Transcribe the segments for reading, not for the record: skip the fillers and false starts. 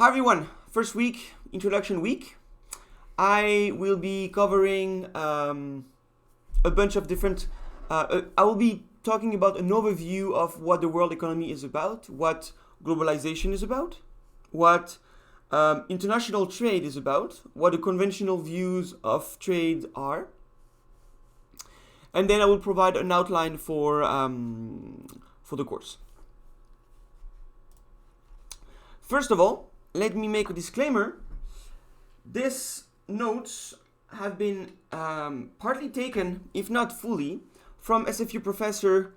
Hi everyone, first week, introduction week. I will be covering a bunch of different, I will be talking about an overview of what the world economy is about, what globalization is about, what international trade is about, what the conventional views of trade are. And then I will provide an outline for the course. First of all, let me make a disclaimer. These notes have been partly taken, if not fully, from SFU professor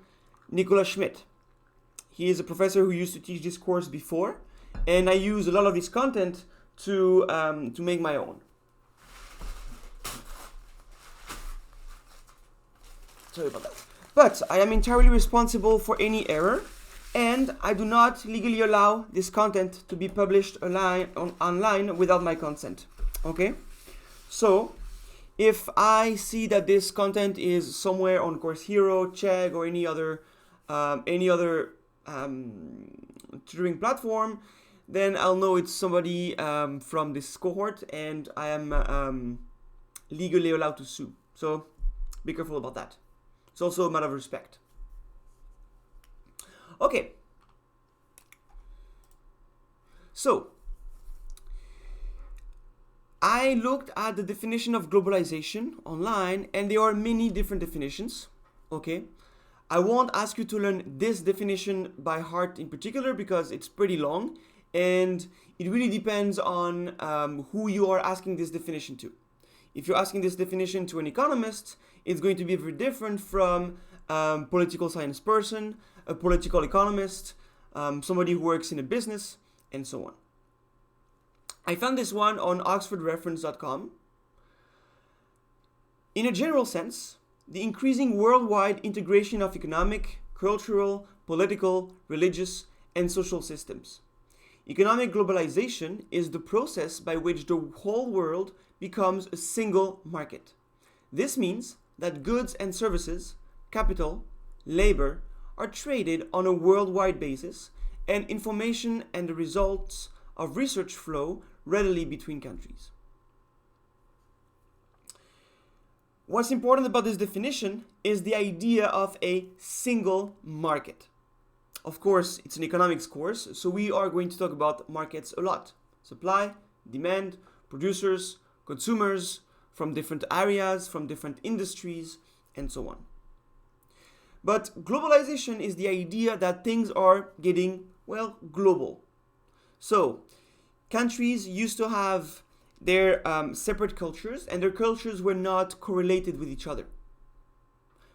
Nicolas Schmidt. He is a professor who used to teach this course before, and I use a lot of his content to make my own. Sorry about that. But I am entirely responsible for any error, and I do not legally allow this content to be published online without my consent. Okay? So, if I see that this content is somewhere on Course Hero, Chegg, or any other tutoring platform, then I'll know it's somebody from this cohort, and I am legally allowed to sue. So, be careful about that. It's also a matter of respect. Okay. So, I looked at the definition of globalization online, and there are many different definitions. Okay. I won't ask you to learn this definition by heart in particular because it's pretty long, and it really depends on who you are asking this definition to. If you're asking this definition to an economist, it's going to be very different from political science person, a political economist, somebody who works in a business, and so on. I found this one on oxfordreference.com. In a general sense, the increasing worldwide integration of economic, cultural, political, religious, and social systems. Economic globalization is the process by which the whole world becomes a single market. This means that goods and services, capital, labor, are traded on a worldwide basis, and information and the results of research flow readily between countries. What's important about this definition is the idea of a single market. Of course, it's an economics course, so we are going to talk about markets a lot. Supply, demand, producers, consumers from different areas, from different industries, and so on. But globalization is the idea that things are getting, global. So, countries used to have their separate cultures, and their cultures were not correlated with each other.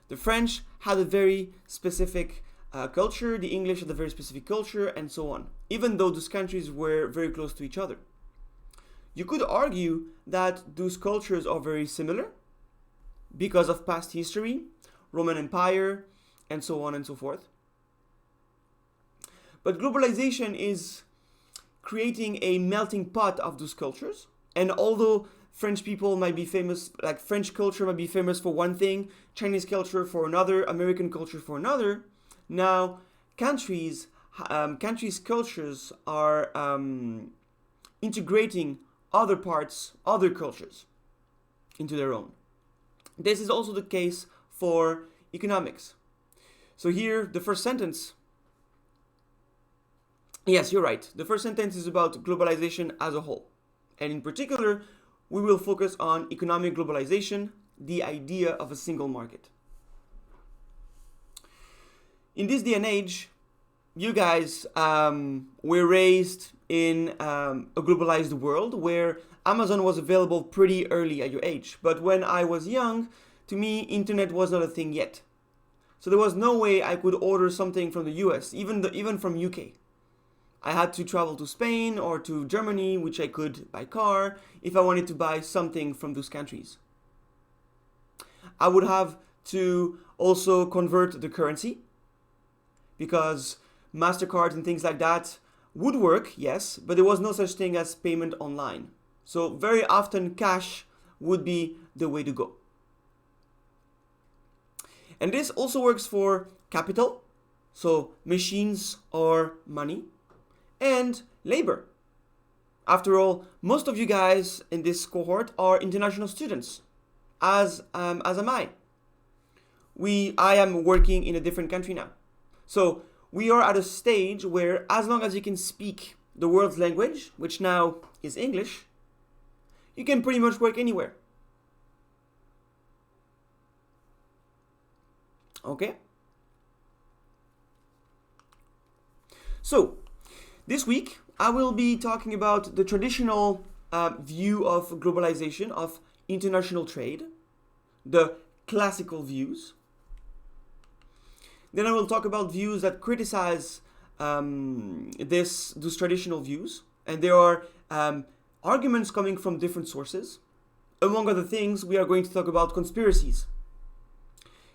The French had a very specific culture, the English had a very specific culture, and so on, even though those countries were very close to each other. You could argue that those cultures are very similar because of past history, Roman Empire, and so on and so forth. But globalization is creating a melting pot of those cultures. And although French people might be famous, like French culture might be famous for one thing, Chinese culture for another, American culture for another, now countries' cultures are integrating other parts, other cultures into their own. This is also the case for economics. So here, the first sentence. Yes, you're right. The first sentence is about globalization as a whole. And in particular, we will focus on economic globalization, the idea of a single market. In this day and age, you guys were raised in a globalized world where Amazon was available pretty early at your age. But when I was young, to me, internet was not a thing yet. So there was no way I could order something from the US, even from UK. I had to travel to Spain or to Germany, which I could by car, if I wanted to buy something from those countries. I would have to also convert the currency, because MasterCard and things like that would work, yes, but there was no such thing as payment online. So very often cash would be the way to go. And this also works for capital, so machines or money, and labor. After all, most of you guys in this cohort are international students, as am I. I am working in a different country now. So we are at a stage where as long as you can speak the world's language, which now is English, you can pretty much work anywhere. Okay? So, this week I will be talking about the traditional view of globalization, of international trade, the classical views. Then I will talk about views that criticize those traditional views, and there are arguments coming from different sources. Among other things, we are going to talk about conspiracies.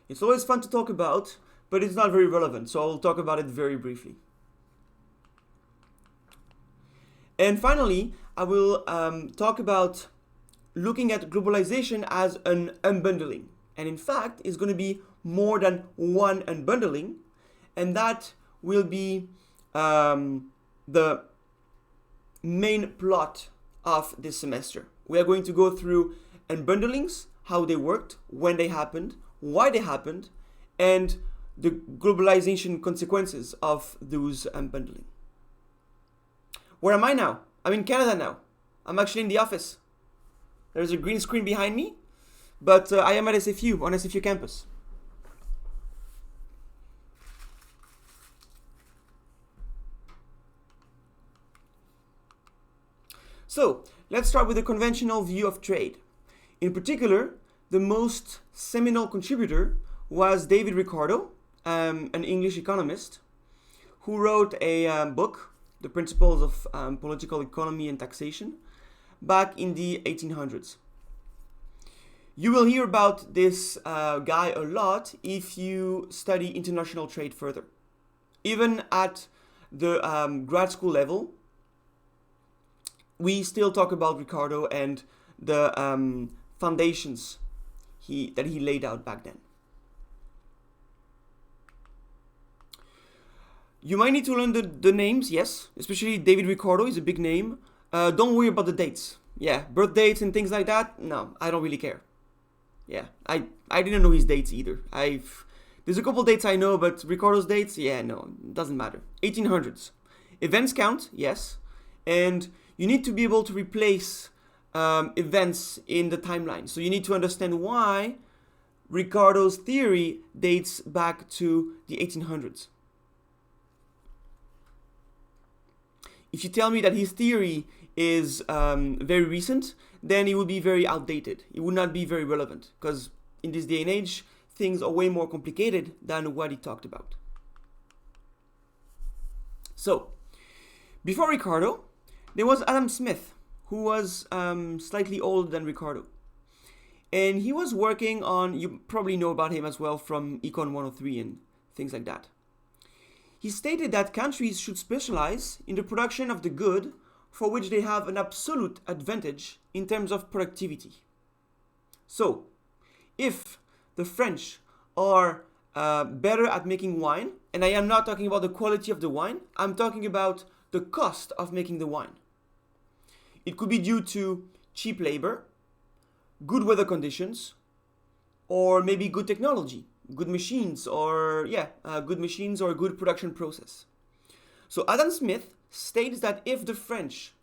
It's always fun to talk about, but it's not very relevant, so I will talk about it very briefly. And finally, I will talk about looking at globalization as an unbundling. And in fact, it's going to be more than one unbundling, and that will be the main plot of this semester. We are going to go through unbundlings, how they worked, when they happened, why they happened, and the globalization consequences of those unbundling. Where am I now? I'm in Canada now. I'm actually in the office. There's a green screen behind me, but I am at SFU, on SFU campus. So, let's start with the conventional view of trade. In particular, the most seminal contributor was David Ricardo, an English economist, who wrote a book, The Principles of Political Economy and Taxation, back in the 1800s. You will hear about this guy a lot if you study international trade further. Even at the grad school level, we still talk about Ricardo and the foundations that he laid out back then. You might need to learn the names, yes, especially David Ricardo is a big name. Don't worry about the dates. Yeah, birth dates and things like that, no, I don't really care. Yeah, I didn't know his dates either. There's a couple dates I know, but Ricardo's dates, yeah, no, it doesn't matter. 1800s. Events count, yes, and you need to be able to replace events in the timeline. So you need to understand why Ricardo's theory dates back to the 1800s. If you tell me that his theory is very recent, then it would be very outdated. It would not be very relevant, because in this day and age, things are way more complicated than what he talked about. So, before Ricardo, there was Adam Smith, who was slightly older than Ricardo. And he was working on, you probably know about him as well from ECON 103 and things like that. He stated that countries should specialize in the production of the good for which they have an absolute advantage in terms of productivity. So, if the French are better at making wine, and I am not talking about the quality of the wine, I'm talking about the cost of making the wine. It could be due to cheap labor, good weather conditions, or maybe good technology, good machines, or good machines or a good production process. So Adam Smith states that if the French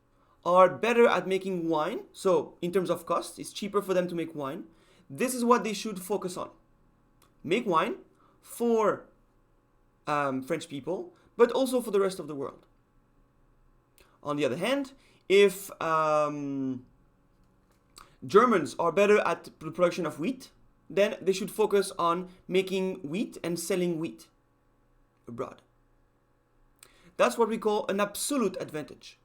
are better at making wine, so in terms of cost, it's cheaper for them to make wine, this is what they should focus on. Make wine for French people, but also for the rest of the world. On the other hand, if Germans are better at the production of wheat, then they should focus on making wheat and selling wheat abroad. That's what we call an absolute advantage.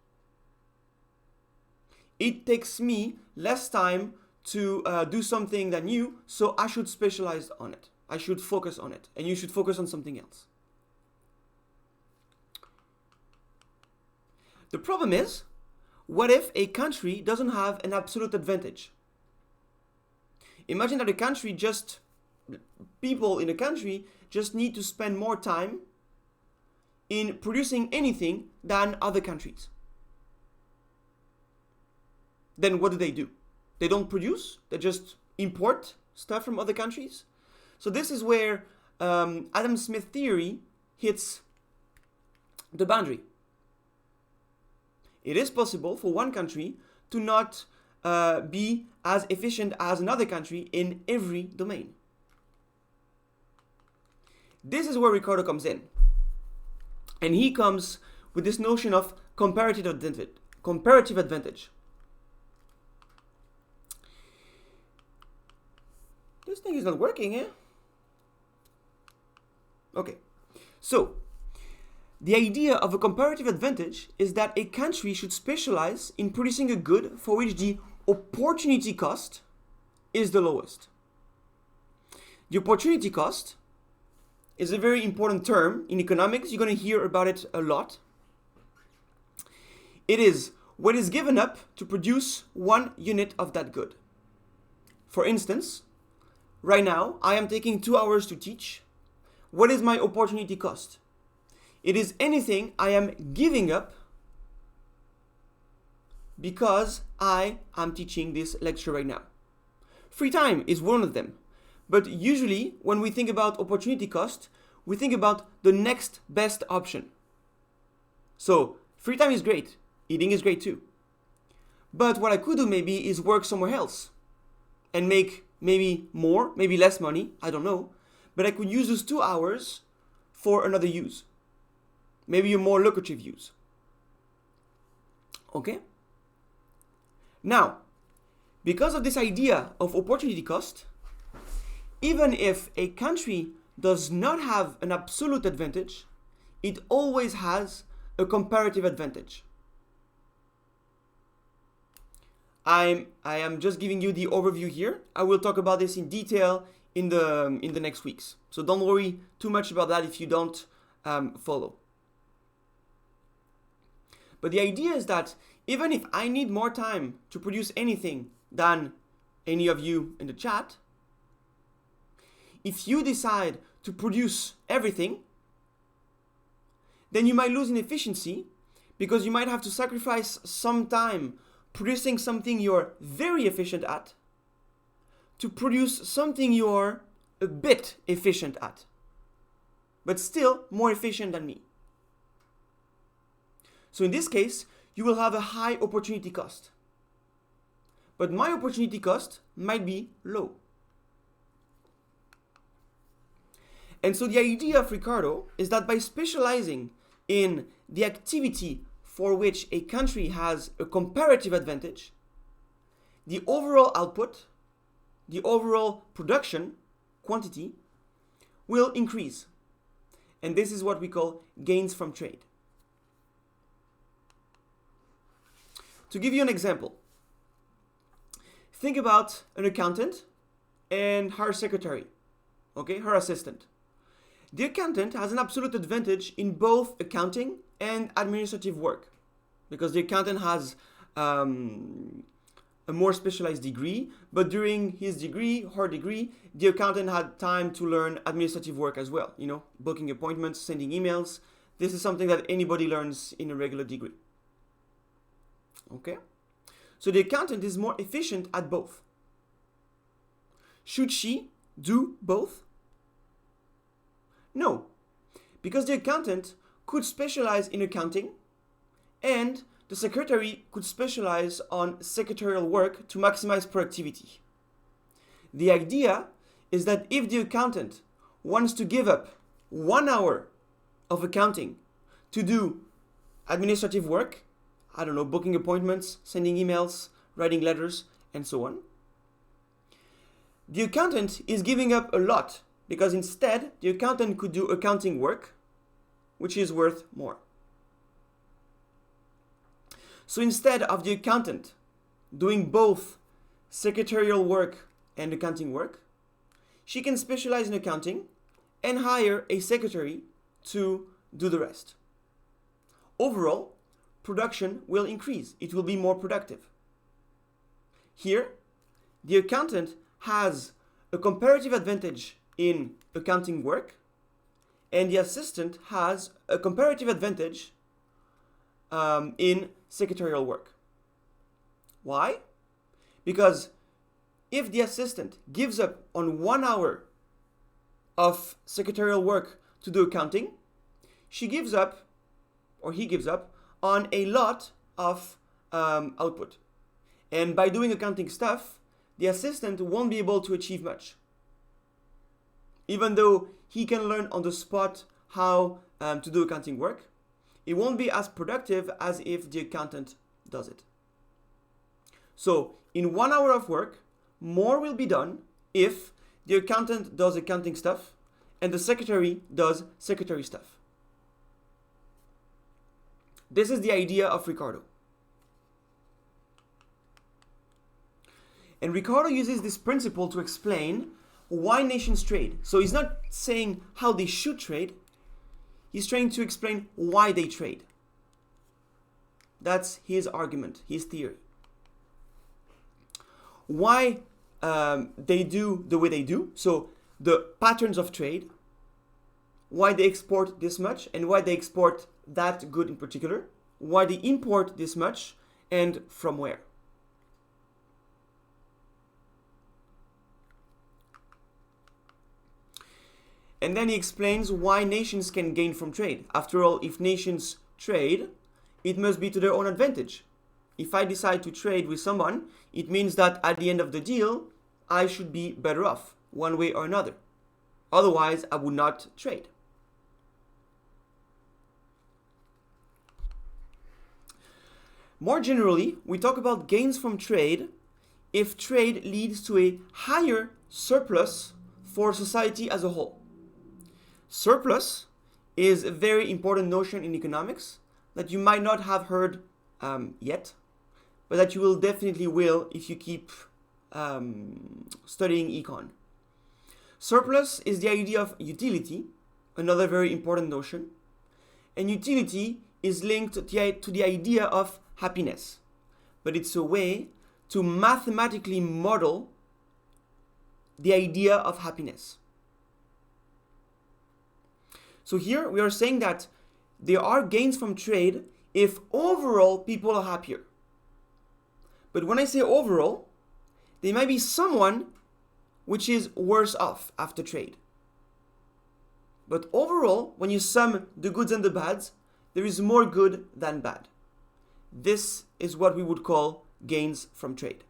It takes me less time to do something than you, so I should specialize on it. I should focus on it, and you should focus on something else. The problem is, what if a country doesn't have an absolute advantage? Imagine that people in a country just need to spend more time in producing anything than other countries. then what do? They don't produce, they just import stuff from other countries. So this is where Adam Smith theory hits the boundary. It is possible for one country to not be as efficient as another country in every domain. This is where Ricardo comes in. And he comes with this notion of comparative advantage. This thing is not working, eh? Okay, so the idea of a comparative advantage is that a country should specialize in producing a good for which the opportunity cost is the lowest. The opportunity cost is a very important term in economics. You're going to hear about it a lot. It is what is given up to produce 1 unit of that good. For instance, right now I am taking 2 hours to teach. What is my opportunity cost? It is anything I am giving up because I am teaching this lecture right now. Free time is one of them. But usually when we think about opportunity cost, we think about the next best option. So free time is great. Eating is great too. But what I could do maybe is work somewhere else and make maybe more, maybe less money, I don't know. But I could use those 2 hours for another use. Maybe a more lucrative use. Okay? Now, because of this idea of opportunity cost, even if a country does not have an absolute advantage, it always has a comparative advantage. I am just giving you the overview here. I will talk about this in detail in the next weeks. So don't worry too much about that if you don't follow. But the idea is that even if I need more time to produce anything than any of you in the chat, if you decide to produce everything, then you might lose in efficiency because you might have to sacrifice some time producing something you're very efficient at to produce something you're a bit efficient at, but still more efficient than me. So in this case, you will have a high opportunity cost. But my opportunity cost might be low. And so the idea of Ricardo is that by specializing in the activity for which a country has a comparative advantage, the overall output, the overall production quantity will increase. And this is what we call gains from trade. To give you an example, think about an accountant and her secretary, okay, her assistant. The accountant has an absolute advantage in both accounting and administrative work because the accountant has a more specialized degree, but during his degree, her degree, the accountant had time to learn administrative work as well, booking appointments, sending emails. This is something that anybody learns in a regular degree. Okay? So the accountant is more efficient at both. Should she do both? No, because the accountant could specialize in accounting and the secretary could specialize on secretarial work to maximize productivity. The idea is that if the accountant wants to give up 1 hour of accounting to do administrative work, I don't know, booking appointments, sending emails, writing letters, and so on, the accountant is giving up a lot because instead the accountant could do accounting work, which is worth more. So instead of the accountant doing both secretarial work and accounting work, she can specialize in accounting and hire a secretary to do the rest. Overall, production will increase. It will be more productive. Here, the accountant has a comparative advantage in accounting work, and the assistant has a comparative advantage in secretarial work. Why? Because if the assistant gives up on 1 hour of secretarial work to do accounting, she gives up, or he gives up, on a lot of output. And by doing accounting stuff, the assistant won't be able to achieve much. Even though he can learn on the spot how to do accounting work, it won't be as productive as if the accountant does it. So in 1 hour of work, more will be done if the accountant does accounting stuff and the secretary does secretary stuff. This is the idea of Ricardo. And Ricardo uses this principle to explain why nations trade. So he's not saying how they should trade, he's trying to explain why they trade. That's his argument, his theory. Why they do the way they do, so the patterns of trade, why they export this much and why they export that good in particular, why they import this much and from where. And then he explains why nations can gain from trade. After all, if nations trade, it must be to their own advantage. If I decide to trade with someone, it means that at the end of the deal, I should be better off, one way or another. Otherwise, I would not trade. More generally, we talk about gains from trade if trade leads to a higher surplus for society as a whole. Surplus is a very important notion in economics that you might not have heard yet, but that you will definitely will if you keep studying econ. Surplus is the idea of utility, another very important notion, and utility is linked to the idea of happiness, but it's a way to mathematically model the idea of happiness. So here we are saying that there are gains from trade if overall people are happier. But when I say overall, there might be someone which is worse off after trade. But overall, when you sum the goods and the bads, there is more good than bad. This is what we would call gains from trade.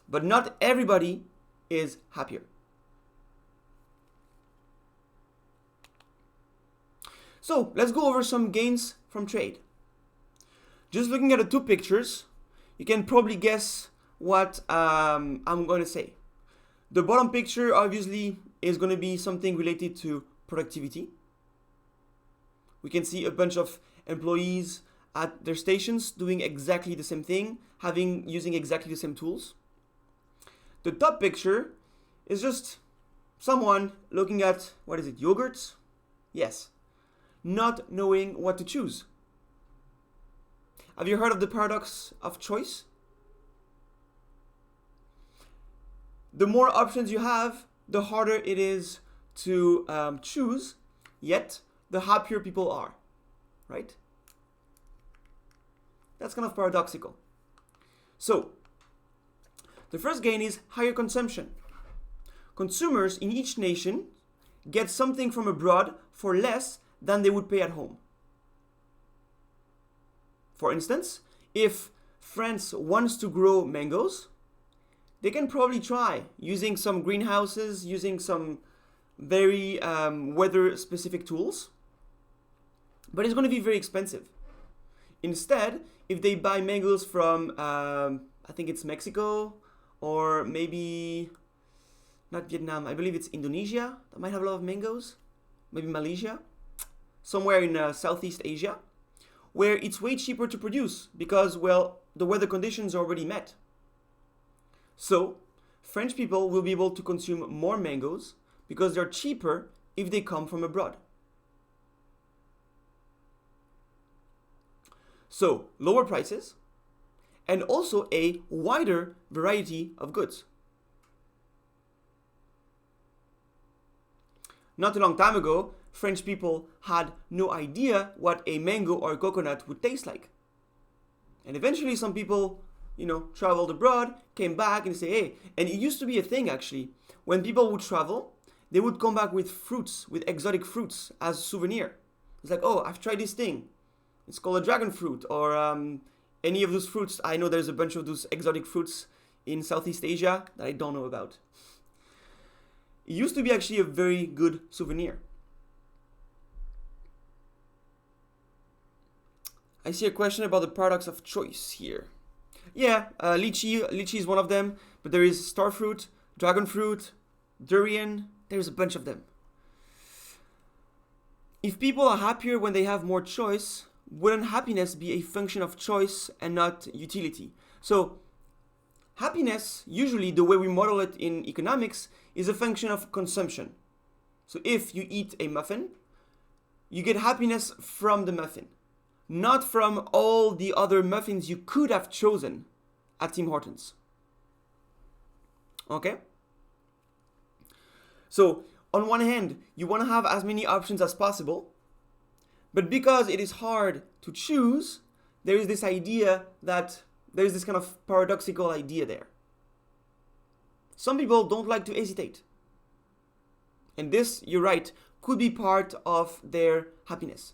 But not everybody is happier. So let's go over some gains from trade. Just looking at the two pictures, you can probably guess what I'm going to say. The bottom picture obviously is going to be something related to productivity. We can see a bunch of employees at their stations doing exactly the same thing, using exactly the same tools. The top picture is just someone looking at, what is it, yogurts? Yes. Not knowing what to choose. Have you heard of the paradox of choice? The more options you have, the harder it is to choose, yet the happier people are, right? That's kind of paradoxical. So, the first gain is higher consumption. Consumers in each nation get something from abroad for less than they would pay at home. For instance, if France wants to grow mangoes, they can probably try using some greenhouses, using some very weather-specific tools, but it's going to be very expensive. Instead, if they buy mangoes from, I think it's Mexico, or maybe not Vietnam, I believe it's Indonesia, that might have a lot of mangoes, maybe Malaysia, somewhere in Southeast Asia, where it's way cheaper to produce because, well, the weather conditions are already met. So, French people will be able to consume more mangoes because they're cheaper if they come from abroad. So, lower prices and also a wider variety of goods. Not a long time ago, French people had no idea what a mango or a coconut would taste like. And eventually some people traveled abroad, came back and say, hey, and it used to be a thing actually. When people would travel, they would come back with fruits, with exotic fruits as a souvenir. It's like, oh, I've tried this thing. It's called a dragon fruit, or any of those fruits. I know there's a bunch of those exotic fruits in Southeast Asia that I don't know about. It used to be actually a very good souvenir. I see a question about the paradox of choice here. Yeah, lychee is one of them, but there is starfruit, dragon fruit, durian, there's a bunch of them. If people are happier when they have more choice, wouldn't happiness be a function of choice and not utility? So, happiness, usually the way we model it in economics, is a function of consumption. So if you eat a muffin, you get happiness from the muffin, not from all the other muffins you could have chosen at Tim Hortons. Okay? So, on one hand, you want to have as many options as possible, but because it is hard to choose, there is this idea that there is this kind of paradoxical idea there. Some people don't like to hesitate. And this, you're right, could be part of their happiness.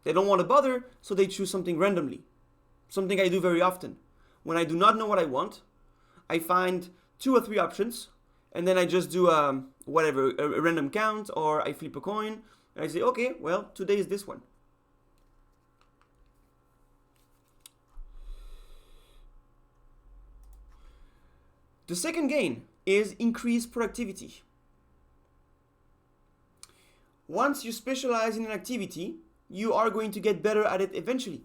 They don't want to bother, so they choose something randomly. Something I do very often. When I do not know what I want, I find 2 or 3 options, and then I just do a random count, or I flip a coin, and I say, okay, well, today is this one. The second gain is increased productivity. Once you specialize in an activity, you are going to get better at it eventually.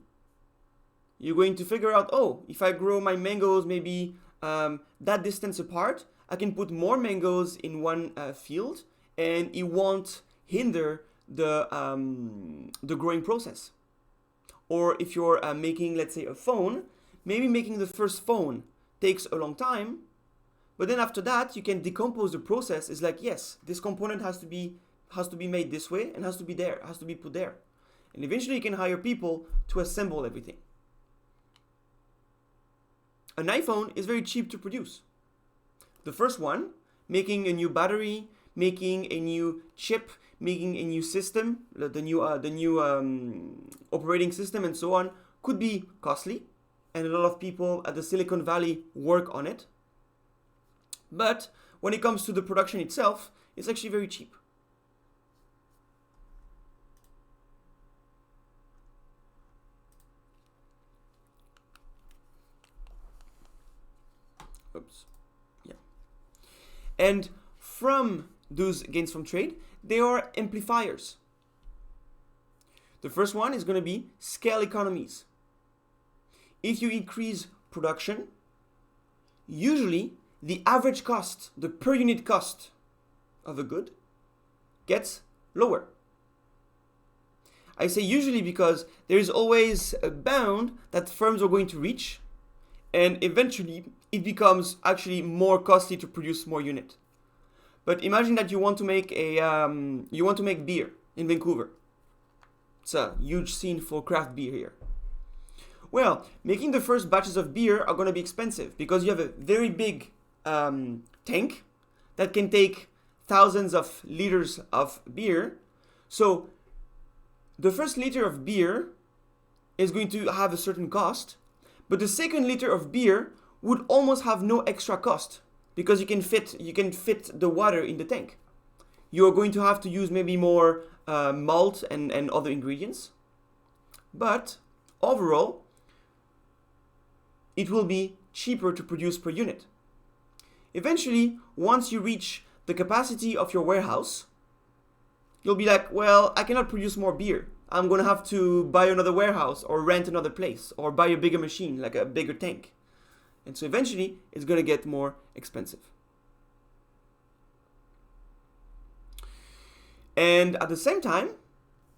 You're going to figure out, oh, if I grow my mangoes maybe that distance apart, I can put more mangoes in one field, and it won't hinder the growing process. Or if you're making, let's say, a phone, maybe making the first phone takes a long time, but then after that, you can decompose the process. It's like, yes, this component has to be made this way and has to be there, has to be put there. And eventually you can hire people to assemble everything. An iPhone is very cheap to produce. The first one, making a new battery, making a new chip, making a new system, the new operating system and so on, could be costly. And a lot of people at the Silicon Valley work on it. But when it comes to the production itself, it's actually very cheap. Oops. Yeah. And from those gains from trade, there are amplifiers. The first one is going to be scale economies. If you increase production, usually the average cost, the per unit cost of a good gets lower. I say usually because there is always a bound that firms are going to reach, and eventually it becomes actually more costly to produce more unit. But imagine that you want to make beer in Vancouver. It's a huge scene for craft beer here. Well, making the first batches of beer are going to be expensive because you have a very big tank that can take thousands of liters of beer. So the first liter of beer is going to have a certain cost, but the second liter of beer would almost have no extra cost because you can fit the water in the tank. You are going to have to use maybe more malt and other ingredients, but overall it will be cheaper to produce per unit. Eventually, once you reach the capacity of your warehouse, you'll be like, well, I cannot produce more beer. I'm going to have to buy another warehouse or rent another place or buy a bigger machine, like a bigger tank. And so eventually, it's going to get more expensive. And at the same time,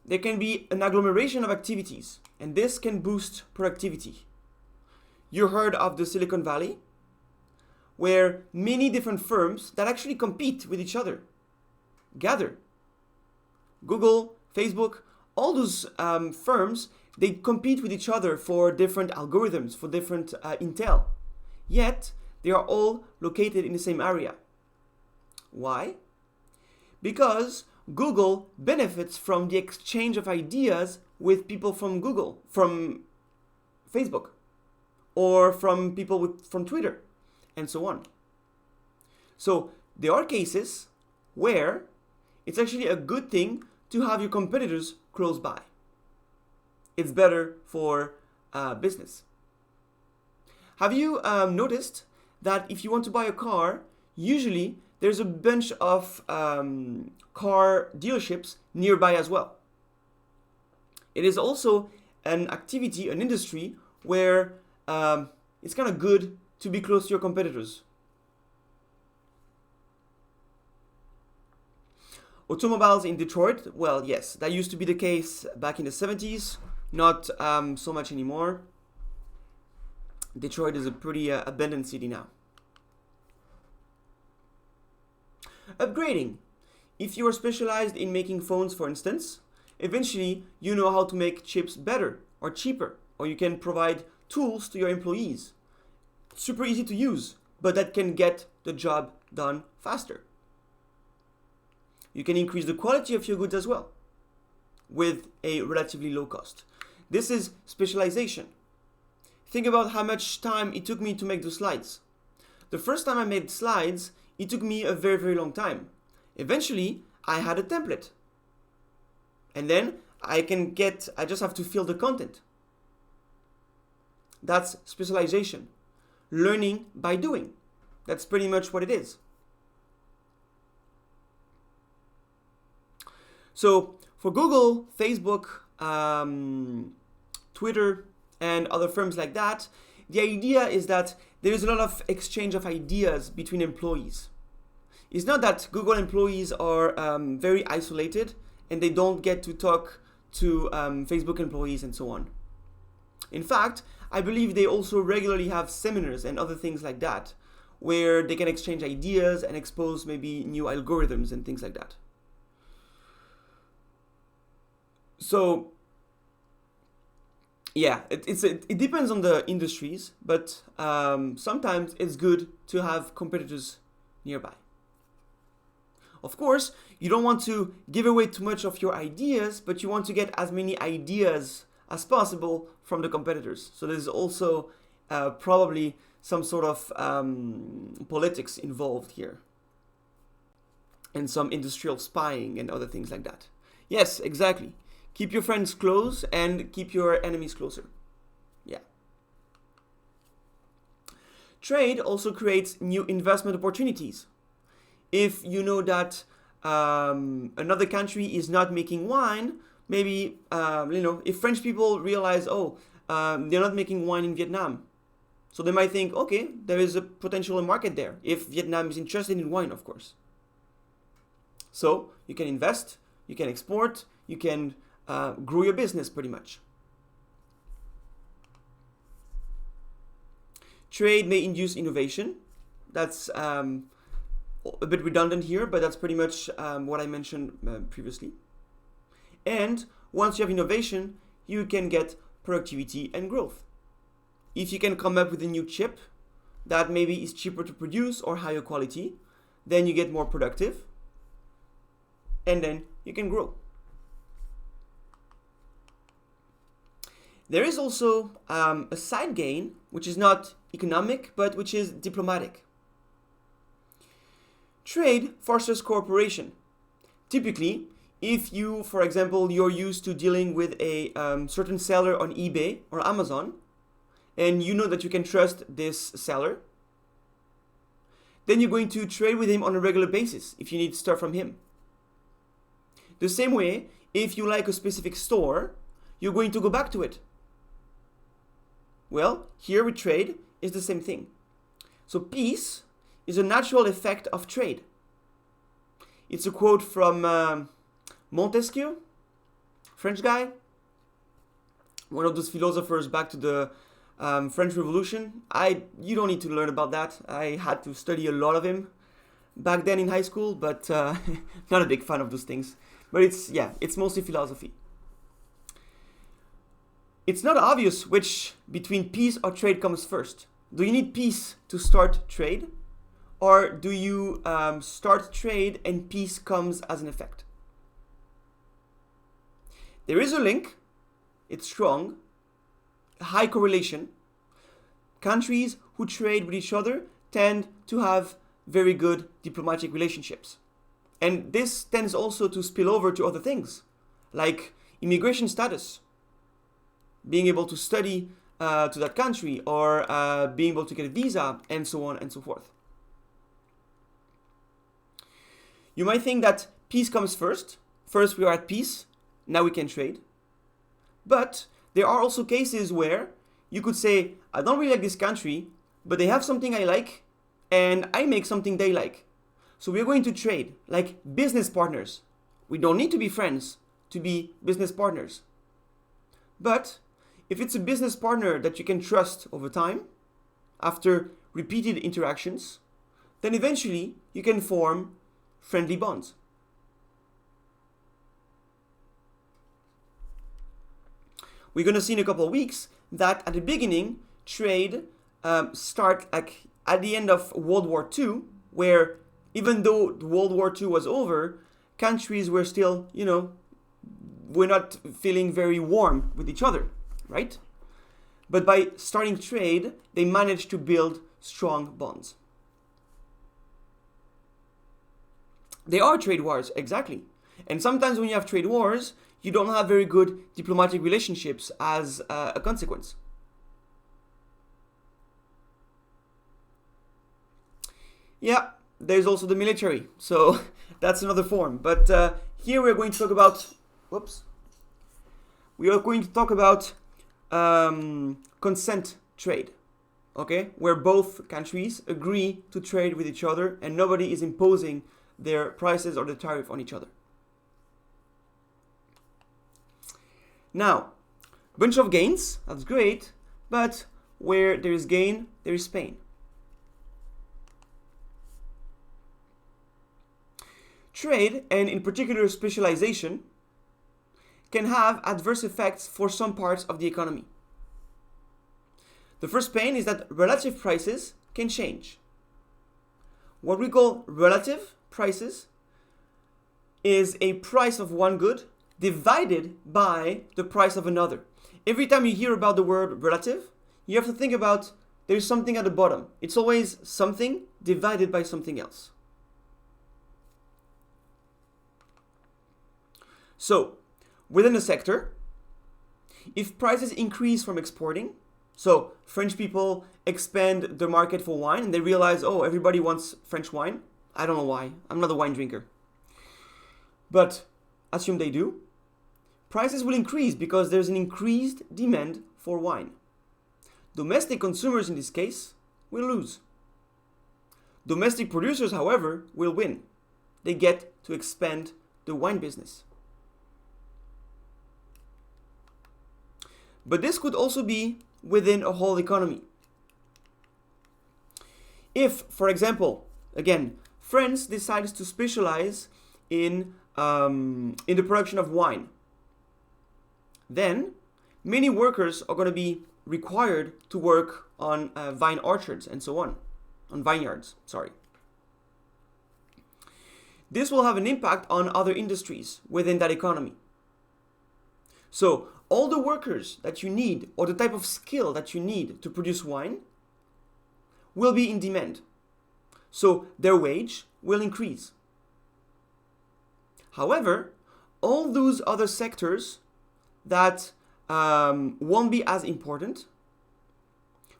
there can be an agglomeration of activities, and this can boost productivity. You heard of the Silicon Valley, where many different firms that actually compete with each other gather. Google, Facebook, all those firms, they compete with each other for different algorithms, for different intel. yet they are all located in the same area. Why? Because Google benefits from the exchange of ideas with people from Google, from Facebook, or from people from Twitter, and so on. So there are cases where it's actually a good thing to have your competitors close by. It's better for business. Have you noticed that if you want to buy a car, usually there's a bunch of car dealerships nearby as well? It is also an activity, an industry, where it's kind of good to be close to your competitors. Automobiles in Detroit, well, yes, that used to be the case back in the 70s, not so much anymore. Detroit is a pretty abandoned city now. Upgrading. If you are specialized in making phones, for instance, eventually you know how to make chips better or cheaper, or you can provide tools to your employees. Super easy to use, but that can get the job done faster. You can increase the quality of your goods as well with a relatively low cost. This is specialization. Think about how much time it took me to make the slides. The first time I made slides, it took me a very, very long time. Eventually, I had a template. And then I just have to fill the content. That's specialization. Learning by doing. That's pretty much what it is. So for Google, Facebook, Twitter, and other firms like that, the idea is that there is a lot of exchange of ideas between employees. It's not that Google employees are very isolated and they don't get to talk to Facebook employees and so on. In fact, I believe they also regularly have seminars and other things like that, where they can exchange ideas and expose maybe new algorithms and things like that. So, yeah, it depends on the industries, but sometimes it's good to have competitors nearby. Of course, you don't want to give away too much of your ideas, but you want to get as many ideas as possible from the competitors. So there's also probably some sort of politics involved here, and some industrial spying and other things like that. Yes, exactly. Keep your friends close and keep your enemies closer. Yeah. Trade also creates new investment opportunities. If you know that another country is not making wine, maybe, if French people realize, they're not making wine in Vietnam. So they might think, okay, there is a potential market there, if Vietnam is interested in wine, of course. So you can invest, you can export, you can grow your business pretty much. Trade may induce innovation. That's a bit redundant here, but that's pretty much what I mentioned previously. And once you have innovation, you can get productivity and growth. If you can come up with a new chip that maybe is cheaper to produce or higher quality, then you get more productive, and then you can grow. There is also a side gain, which is not economic, but which is diplomatic. Trade fosters cooperation. Typically, if you, for example, you're used to dealing with a certain seller on eBay or Amazon, and you know that you can trust this seller, then you're going to trade with him on a regular basis if you need stuff from him. The same way, if you like a specific store, you're going to go back to it. Well, here with trade is the same thing. So peace is a natural effect of trade. It's a quote from Montesquieu, French guy, one of those philosophers back to the French Revolution. You don't need to learn about that. I had to study a lot of him back then in high school, but not a big fan of those things. But it's mostly philosophy. It's not obvious which between peace or trade comes first. Do you need peace to start trade? Or do you start trade and peace comes as an effect? There is a link. It's strong. High correlation. Countries who trade with each other tend to have very good diplomatic relationships. And this tends also to spill over to other things, like immigration status, being able to study to that country, or being able to get a visa, and so on and so forth. You might think that peace comes first. First we are at peace, now we can trade. But there are also cases where you could say, I don't really like this country, but they have something I like, and I make something they like. So we're going to trade like business partners. We don't need to be friends to be business partners. But if it's a business partner that you can trust over time, after repeated interactions, then eventually you can form friendly bonds. We're going to see in a couple of weeks that at the beginning, trade start like at the end of World War II, where even though World War II was over, countries were still, were not feeling very warm with each other, right? But by starting trade, they managed to build strong bonds. There are trade wars, exactly. And sometimes when you have trade wars, you don't have very good diplomatic relationships as a consequence. Yeah, there's also the military, so that's another form. But here we're going to talk about, we are going to talk about consent trade, okay? Where both countries agree to trade with each other and nobody is imposing their prices or the tariff on each other. Now, bunch of gains, that's great, but where there is gain, there is pain. Trade, and in particular specialization, can have adverse effects for some parts of the economy. The first pain is that relative prices can change. What we call relative prices is a price of one good divided by the price of another. Every time you hear about the word relative, you have to think about there's something at the bottom. It's always something divided by something else. So, within a sector, if prices increase from exporting, so French people expand the market for wine and they realize, oh, everybody wants French wine. I don't know why. I'm not a wine drinker. But assume they do. Prices will increase because there's an increased demand for wine. Domestic consumers in this case will lose. Domestic producers, however, will win. They get to expand the wine business. But this could also be within a whole economy. If, for example, again, France decides to specialize in the production of wine, then many workers are going to be required to work on vine orchards and so on vineyards, sorry. This will have an impact on other industries within that economy. So all the workers that you need, or the type of skill that you need to produce wine, will be in demand. So their wage will increase. However, all those other sectors that won't be as important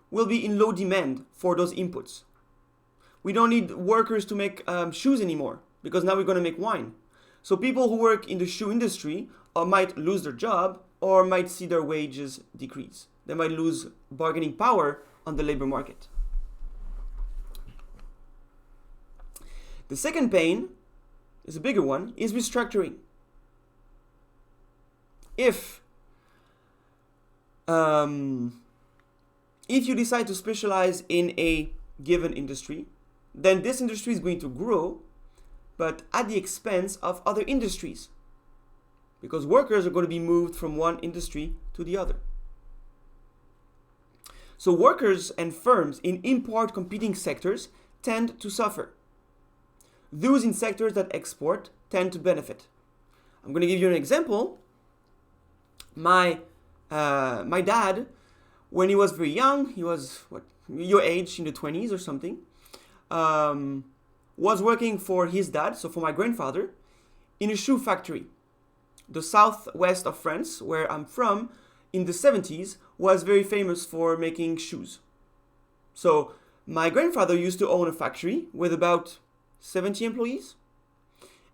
will be in low demand for those inputs. We don't need workers to make shoes anymore, because now we're going to make wine. So people who work in the shoe industry might lose their job or might see their wages decrease. They might lose bargaining power on the labor market. The second pain is a bigger one, is restructuring. If you decide to specialize in a given industry, then this industry is going to grow, but at the expense of other industries, because workers are going to be moved from one industry to the other. So workers and firms in import competing sectors tend to suffer. Those in sectors that export tend to benefit. I'm going to give you an example. My dad, when he was very young, he was your age, in the 20s or something, was working for his dad, so for my grandfather, in a shoe factory. The southwest of France, where I'm from, in the 70s, was very famous for making shoes. So my grandfather used to own a factory with about 70 employees,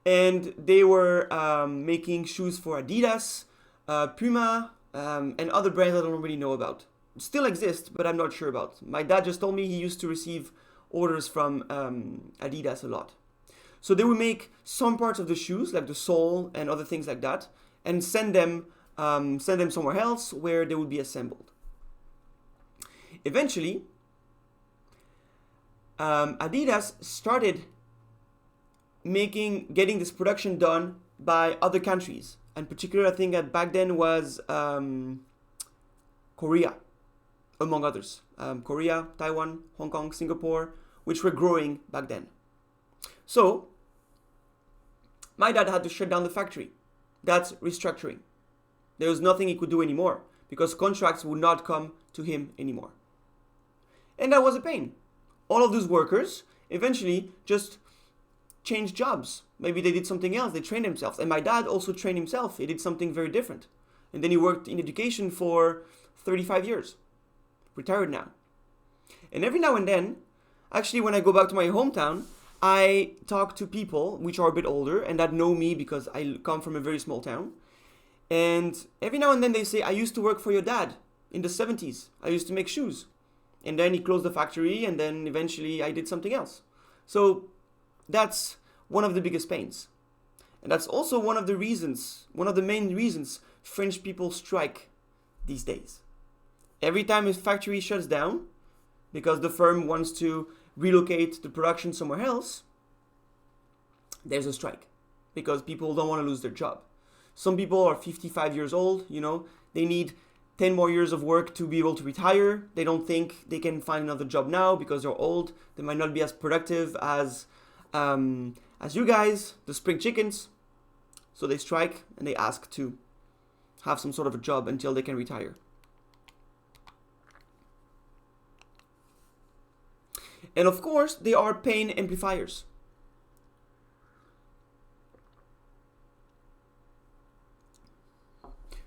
and they were making shoes for Adidas, Puma, and other brands I don't really know about. Still exist, but I'm not sure about. My dad just told me he used to receive orders from Adidas a lot. So they would make some parts of the shoes, like the sole and other things like that, and send them somewhere else where they would be assembled. Eventually, Adidas started getting this production done by other countries. In particular, I think that back then was Korea, among others. Korea, Taiwan, Hong Kong, Singapore, which were growing back then. So, my dad had to shut down the factory. That's restructuring. There was nothing he could do anymore because contracts would not come to him anymore. And that was a pain. All of those workers eventually just changed jobs. Maybe they did something else. They trained themselves. And my dad also trained himself. He did something very different. And then he worked in education for 35 years. Retired now. And every now and then, actually when I go back to my hometown, I talk to people which are a bit older and that know me because I come from a very small town. And every now and then they say, I used to work for your dad in the 70s. I used to make shoes. And then he closed the factory and then eventually I did something else. So that's one of the biggest pains. And that's also one of the main reasons French people strike these days. Every time a factory shuts down, because the firm wants to relocate the production somewhere else, there's a strike. Because people don't want to lose their job. Some people are 55 years old, they need 10 more years of work to be able to retire. They don't think they can find another job now because they're old. They might not be as productive as you guys, the spring chickens. So they strike and they ask to have some sort of a job until they can retire. And of course, they are pain amplifiers.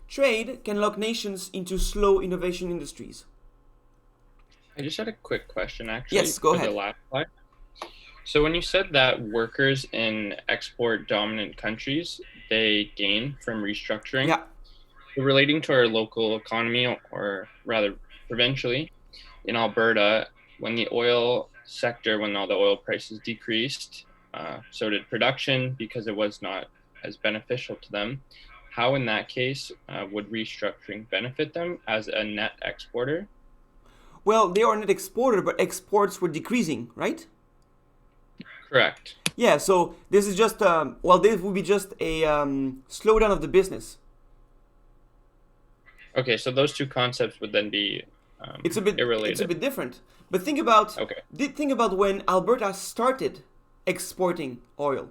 Trade can lock nations into slow innovation industries. I just had a quick question, actually. Yes, go ahead. The last slide. So when you said that workers in export-dominant countries, they gain from restructuring, Yeah. relating to our local economy, or rather provincially, in Alberta, when all the oil prices decreased, so did production because it was not as beneficial to them. How, in that case, would restructuring benefit them as a net exporter? Well, they are a net exporter, but exports were decreasing, right? Correct. Yeah, so this is just, this would be just a slowdown of the business. Okay, so those two concepts would then be irrelated. It's a bit different. But think about when Alberta started exporting oil.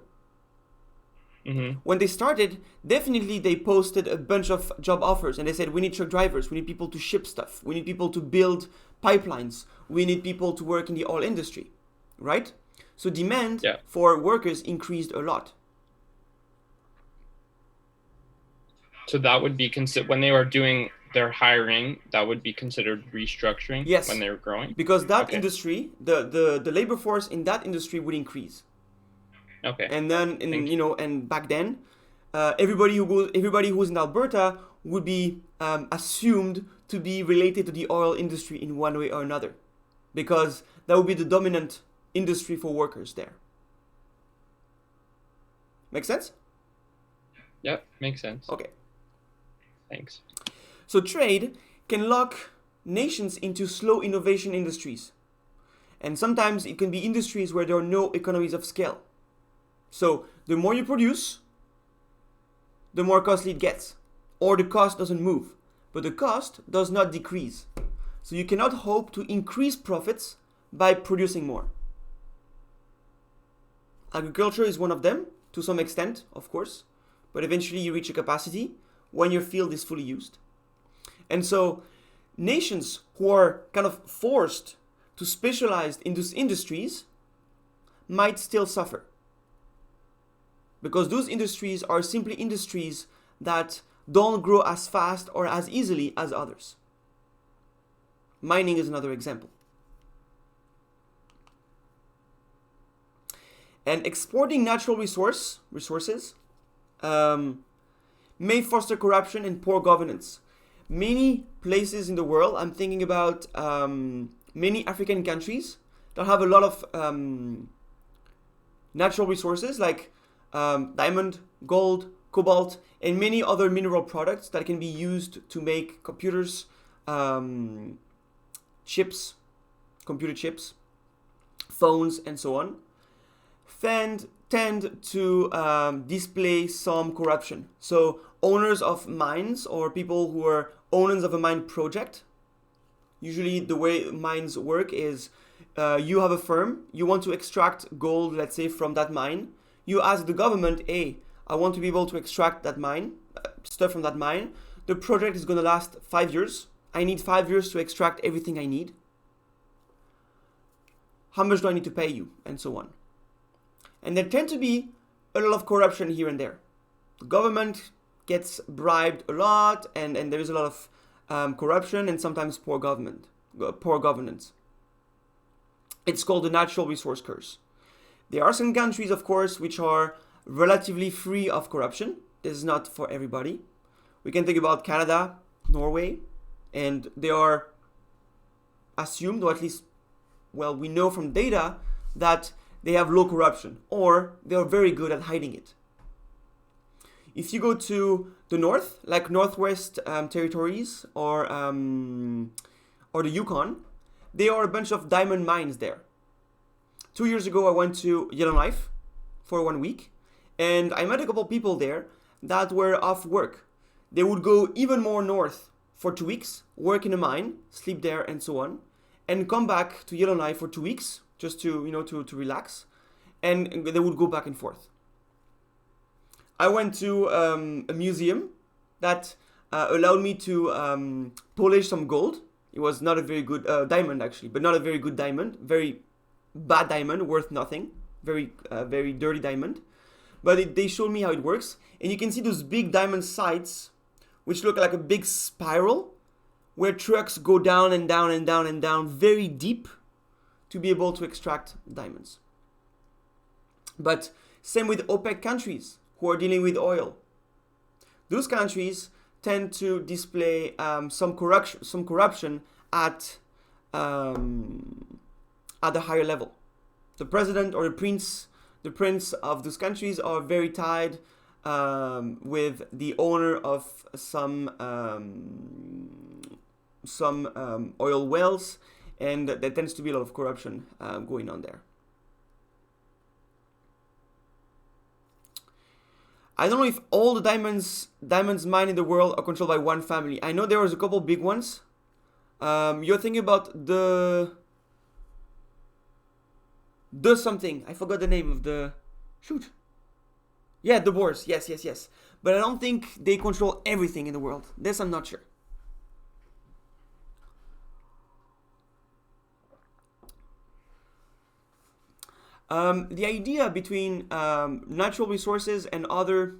Mm-hmm. When they started, definitely they posted a bunch of job offers and they said, we need truck drivers, we need people to ship stuff, we need people to build pipelines, we need people to work in the oil industry, right? So demand for workers increased a lot. So that would be when they were doing their hiring, that would be considered restructuring. Yes. When they were growing? Because that industry, the labor force in that industry would increase. Okay. And then and back then, everybody who's in Alberta would be assumed to be related to the oil industry in one way or another, because that would be the dominant industry for workers there. Make sense? Yep, makes sense. Okay. Thanks. So trade can lock nations into slow innovation industries. And sometimes it can be industries where there are no economies of scale. So the more you produce, the more costly it gets. Or the cost doesn't move. But the cost does not decrease. So you cannot hope to increase profits by producing more. Agriculture is one of them, to some extent, of course, but eventually you reach a capacity when your field is fully used. And so nations who are kind of forced to specialize in those industries might still suffer, because those industries are simply industries that don't grow as fast or as easily as others. Mining is another example. And exporting natural resources may foster corruption and poor governance. Many places in the world, I'm thinking about many African countries that have a lot of natural resources like diamond, gold, cobalt, and many other mineral products that can be used to make computers, chips, computer chips, phones, and so on, tend to display some corruption. So owners of mines or people who are owners of a mine project, usually the way mines work is you have a firm, you want to extract gold, let's say, from that mine. You ask the government, hey, I want to be able to extract that mine, stuff from that mine. The project is going to last 5 years. I need 5 years to extract everything I need. How much do I need to pay you? And so on. And there tend to be a lot of corruption here and there. The government gets bribed a lot, and there is a lot of corruption and sometimes poor governance. It's called the natural resource curse. There are some countries, of course, which are relatively free of corruption. This is not for everybody. We can think about Canada, Norway, and they are assumed, or at least, well, we know from data that they have low corruption, or they are very good at hiding it. If you go to the north, like Northwest Territories or the ECON, there are a bunch of diamond mines there. 2 years ago, I went to Yellowknife for 1 week, and I met a couple people there that were off work. They would go even more north for 2 weeks, work in a mine, sleep there, and so on, and come back to Yellowknife for 2 weeks just to relax, and they would go back and forth. I went to a museum that allowed me to polish some gold. It was not a very good diamond, actually, but not a very good diamond. Very bad diamond, worth nothing. Very dirty diamond. But they showed me how it works. And you can see those big diamond sites, which look like a big spiral, where trucks go down and down and down and down very deep to be able to extract diamonds. But same with OPEC countries who are dealing with oil. Those countries tend to display some corruption at a higher level. The president or the prince of those countries are very tied with the owner of some oil wells, and there tends to be a lot of corruption going on there. I don't know if all the diamonds mined in the world are controlled by one family. I know there was a couple big ones. You're thinking about the something. I forgot the name of the... Shoot. Yeah, the Boers. Yes. But I don't think they control everything in the world. This I'm not sure. The idea between natural resources and other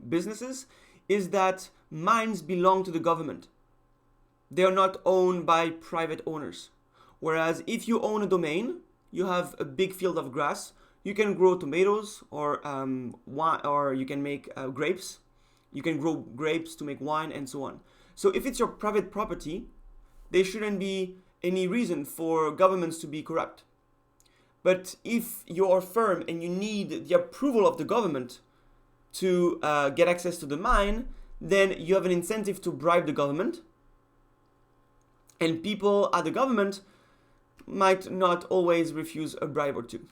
businesses is that mines belong to the government. They are not owned by private owners. Whereas if you own a domain, you have a big field of grass, you can grow tomatoes or wine, or you can make grapes. You can grow grapes to make wine and so on. So if it's your private property, there shouldn't be any reason for governments to be corrupt. But if you are firm and you need the approval of the government to get access to the mine, then you have an incentive to bribe the government. And people at the government might not always refuse a bribe or two.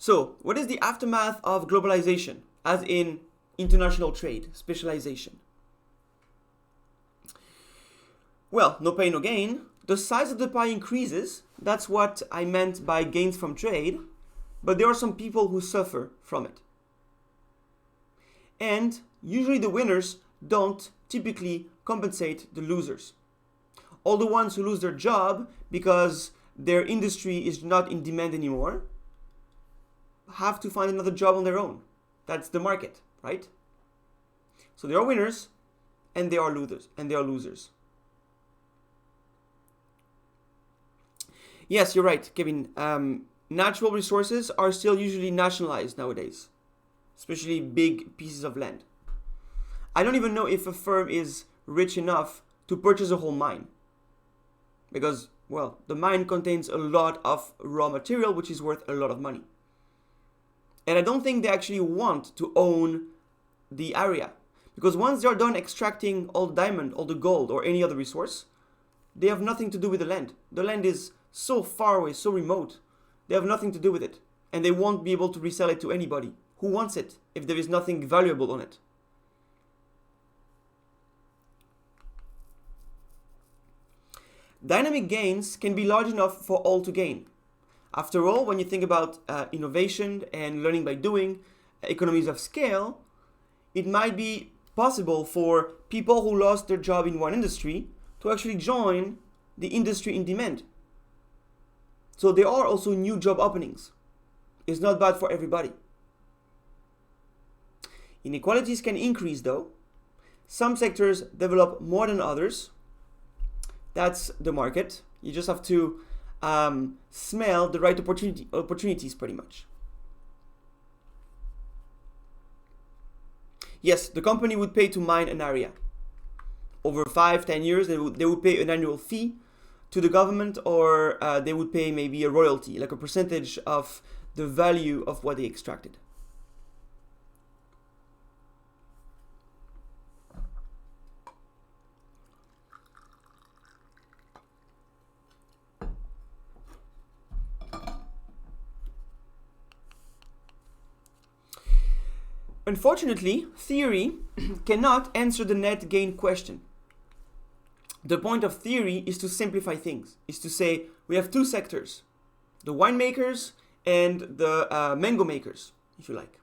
So, what is the aftermath of globalization, as in international trade, specialization? Well, no pain, no gain. The size of the pie increases. That's what I meant by gains from trade. But there are some people who suffer from it. And usually the winners don't typically compensate the losers. All the ones who lose their job because their industry is not in demand anymore have to find another job on their own. That's the market, right? So there are winners and there are losers. Yes, you're right, Kevin. Natural resources are still usually nationalized nowadays, especially big pieces of land. I don't even know if a firm is rich enough to purchase a whole mine. Because, well, the mine contains a lot of raw material which is worth a lot of money. And I don't think they actually want to own the area. Because once they're done extracting all the diamond, all the gold, or any other resource, they have nothing to do with the land. The land is so far away, so remote. They have nothing to do with it. And they won't be able to resell it to anybody who wants it if there is nothing valuable on it. Dynamic gains can be large enough for all to gain. After all, when you think about innovation and learning by doing, economies of scale, it might be possible for people who lost their job in one industry to actually join the industry in demand. So there are also new job openings. It's not bad for everybody. Inequalities can increase though. Some sectors develop more than others. That's the market. You just have to smell the right opportunities pretty much. Yes, the company would pay to mine an area. Over 5-10 years, they would pay an annual fee to the government, or they would pay maybe a royalty, like a percentage of the value of what they extracted. Unfortunately, theory cannot answer the net gain question. The point of theory is to simplify things, is to say we have two sectors, the winemakers and the mango makers, if you like.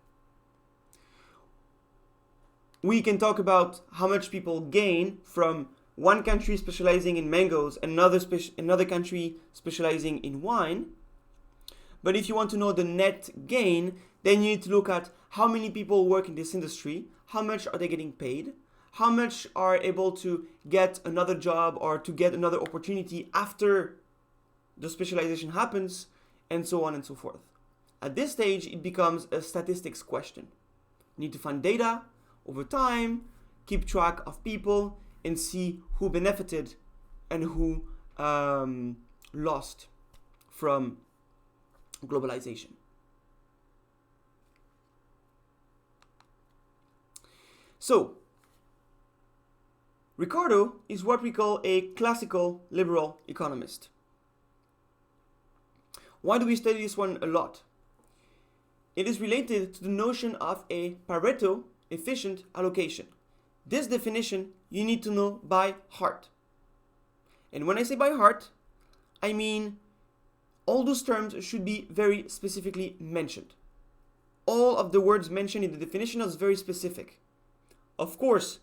We can talk about how much people gain from one country specializing in mangoes and another country specializing in wine. But if you want to know the net gain, then you need to look at how many people work in this industry, how much are they getting paid, how much are able to get another job or to get another opportunity after the specialization happens, and so on and so forth. At this stage, it becomes a statistics question. You need to find data over time, keep track of people, and see who benefited and who lost from globalization. So, Ricardo is what we call a classical liberal economist. Why do we study this one a lot? It is related to the notion of a Pareto efficient allocation. This definition you need to know by heart. And when I say by heart, I mean all those terms should be very specifically mentioned. All of the words mentioned in the definition is very specific. Of course,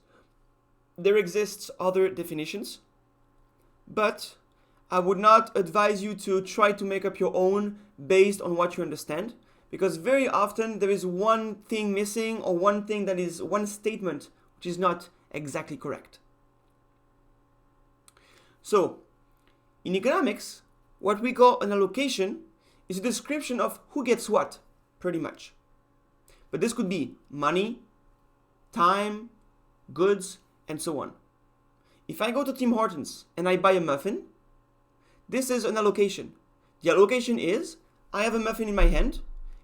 there exists other definitions, but I would not advise you to try to make up your own based on what you understand, because very often there is one thing missing or one thing that is one statement which is not exactly correct. So, in economics, what we call an allocation is a description of who gets what, pretty much. But this could be money, time, goods, and so on. If I go to Tim Hortons and I buy a muffin, this is an allocation. The allocation is, I have a muffin in my hand,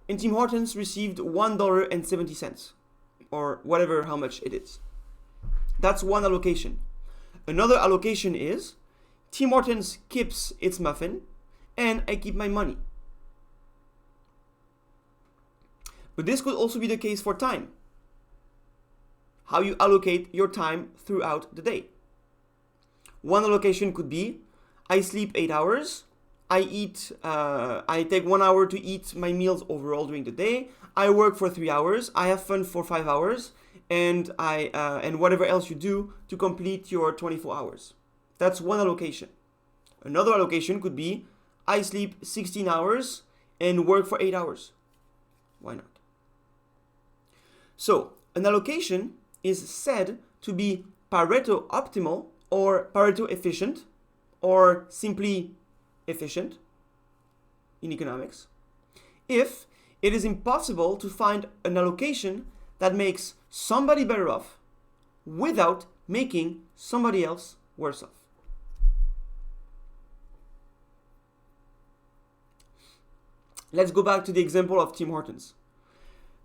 and Tim Hortons received $1.70, or whatever how much it is. That's one allocation. Another allocation is, Tim Hortons keeps its muffin, and I keep my money. But this could also be the case for time. How you allocate your time throughout the day. One allocation could be, I sleep 8 hours, I take 1 hour to eat my meals overall during the day, I work for 3 hours, I have fun for 5 hours, and whatever else you do to complete your 24 hours. That's one allocation. Another allocation could be, I sleep 16 hours and work for 8 hours. Why not? So, an allocation is said to be Pareto optimal or Pareto efficient or simply efficient in economics if it is impossible to find an allocation that makes somebody better off without making somebody else worse off. Let's go back to the example of Tim Hortons.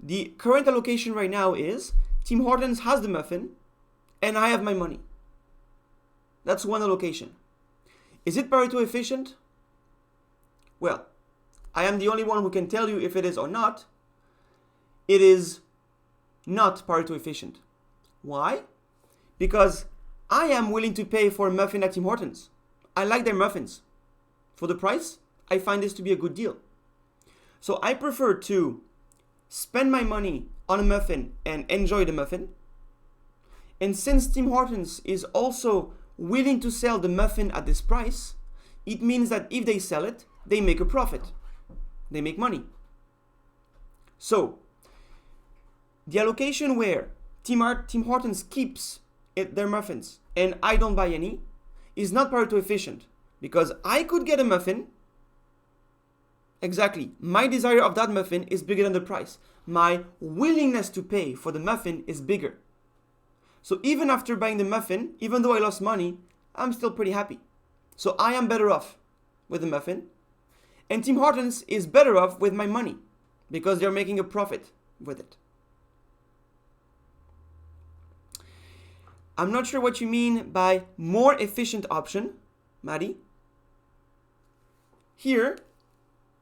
The current allocation right now is Tim Hortons has the muffin and I have my money. That's one allocation. Is it Pareto efficient? Well, I am the only one who can tell you if it is or not. It is not Pareto efficient. Why? Because I am willing to pay for a muffin at Tim Hortons. I like their muffins. For the price, I find this to be a good deal. So I prefer to spend my money on a muffin and enjoy the muffin. And since Tim Hortons is also willing to sell the muffin at this price, it means that if they sell it, they make a profit. They make money. So, the allocation where Tim Hortons keeps their muffins and I don't buy any is not Pareto efficient, because I could get a muffin. Exactly. My desire of that muffin is bigger than the price. My willingness to pay for the muffin is bigger. So even after buying the muffin, even though I lost money, I'm still pretty happy. So I am better off with the muffin. And Tim Hortons is better off with my money because they're making a profit with it. I'm not sure what you mean by more efficient option, Maddie. Here,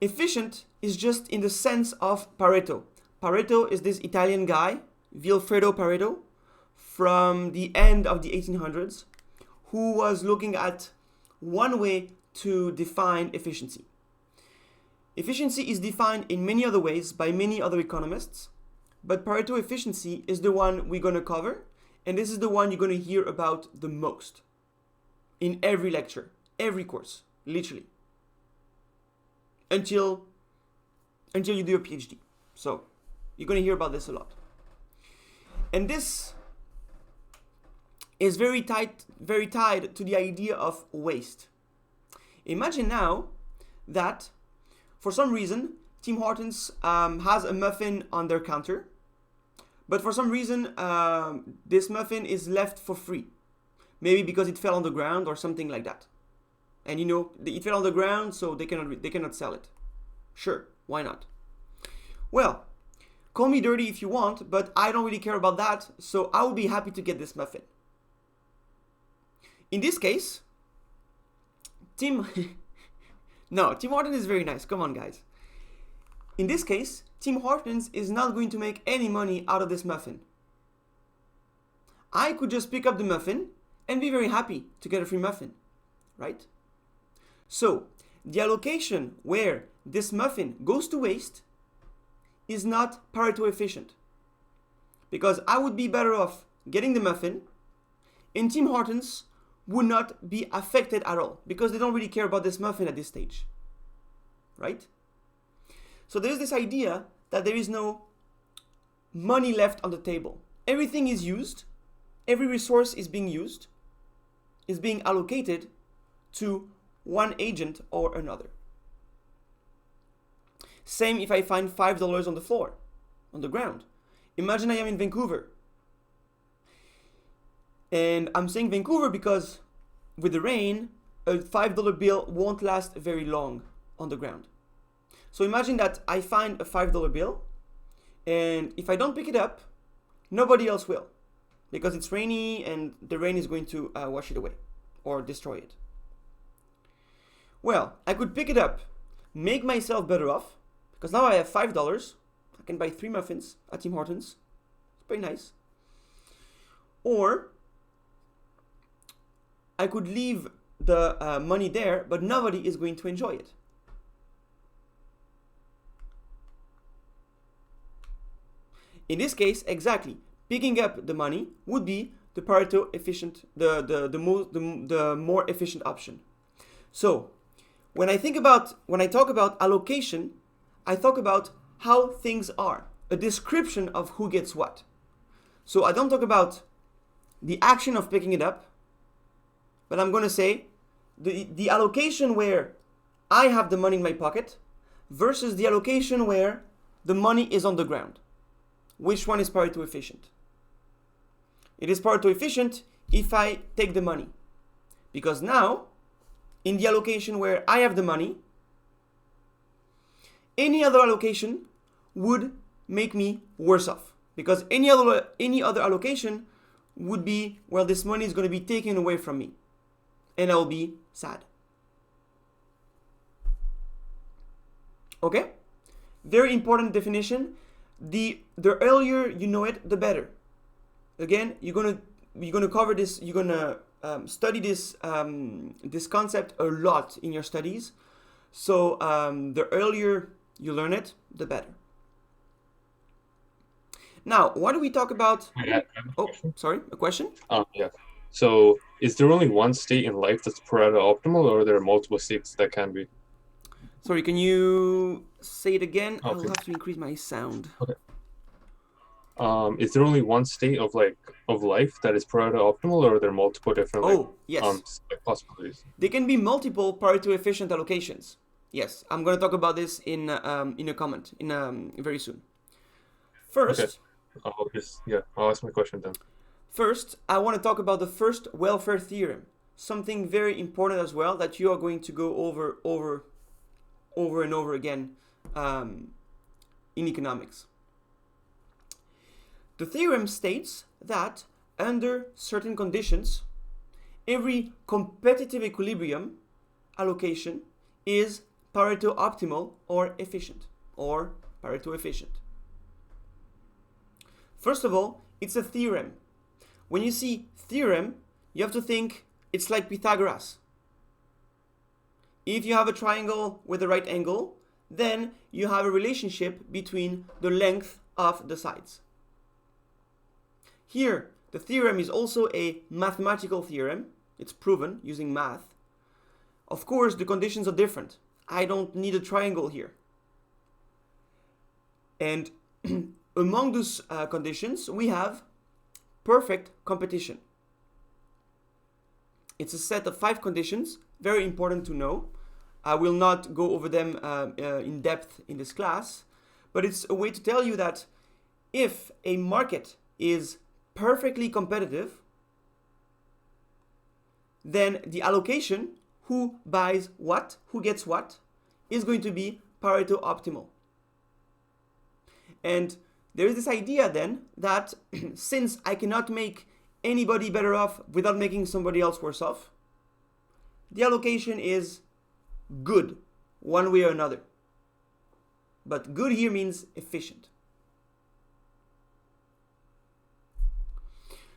efficient is just in the sense of Pareto. Pareto is this Italian guy, Vilfredo Pareto, from the end of the 1800s, who was looking at one way to define efficiency. Efficiency is defined in many other ways by many other economists, but Pareto efficiency is the one we're going to cover, and this is the one you're going to hear about the most in every lecture, every course, literally, until you do your PhD. So you're going to hear about this a lot. And this is very tied to the idea of waste. Imagine now that for some reason Tim Hortons has a muffin on their counter, but for some reason this muffin is left for free. Maybe because it fell on the ground or something like that. And you know, it fell on the ground, so they cannot sell it. Sure, why not? Well, call me dirty if you want, but I don't really care about that, so I will be happy to get this muffin. In this case, Tim Hortons is very nice. Come on, guys. In this case, Tim Hortons is not going to make any money out of this muffin. I could just pick up the muffin and be very happy to get a free muffin, right? So, the allocation where this muffin goes to waste is not Pareto efficient, because I would be better off getting the muffin, and Tim Hortons would not be affected at all because they don't really care about this muffin at this stage, right? So there's this idea that there is no money left on the table. Everything is used, every resource is being used, is being allocated to one agent or another. Same if I find $5 on the floor, on the ground. Imagine I am in Vancouver. And I'm saying Vancouver because with the rain, a $5 bill won't last very long on the ground. So imagine that I find a $5 bill, and if I don't pick it up, nobody else will, because it's rainy and the rain is going to wash it away or destroy it. Well, I could pick it up, make myself better off, because now I have $5. I can buy 3 muffins at Tim Hortons. It's very nice. Or I could leave the money there, but nobody is going to enjoy it. In this case, exactly, picking up the money would be the Pareto efficient, the more efficient option. So when I talk about allocation, I talk about how things are, a description of who gets what. So I don't talk about the action of picking it up, but I'm going to say the allocation where I have the money in my pocket versus the allocation where the money is on the ground. Which one is Pareto efficient? It is Pareto efficient if I take the money. Because now, in the allocation where I have the money, any other allocation would make me worse off. Because any other allocation would be, well, this money is going to be taken away from me. And I'll be sad. Okay? Very important definition. The earlier you know it, the better. Again, you're gonna cover this. You're gonna study this this concept a lot in your studies. So the earlier you learn it, the better. Now, why do we talk about? Oh, sorry, a question? Yeah. So, is there only one state in life that's Pareto optimal, or are there multiple states that can be? Sorry, can you say it again? Okay. I'll have to increase my sound. Okay. Is there only one state of life that is Pareto optimal, or are there multiple different yes. possibilities? There can be multiple Pareto efficient allocations. Yes, I'm going to talk about this in a comment very soon. First, okay. I'll ask my question then. First, I want to talk about the first welfare theorem, something very important as well that you are going to go over and over again in economics. The theorem states that under certain conditions, every competitive equilibrium allocation is Pareto optimal or efficient, or Pareto efficient. First of all, it's a theorem. When you see theorem, you have to think it's like Pythagoras. If you have a triangle with a right angle, then you have a relationship between the length of the sides. Here, the theorem is also a mathematical theorem. It's proven using math. Of course, the conditions are different. I don't need a triangle here. And among those conditions, we have perfect competition. It's a set of 5 conditions, very important to know. I will not go over them in depth in this class, but it's a way to tell you that if a market is perfectly competitive, then the allocation, who buys what, who gets what, is going to be Pareto optimal. And there is this idea then that since I cannot make anybody better off without making somebody else worse off, the allocation is good, one way or another. But good here means efficient.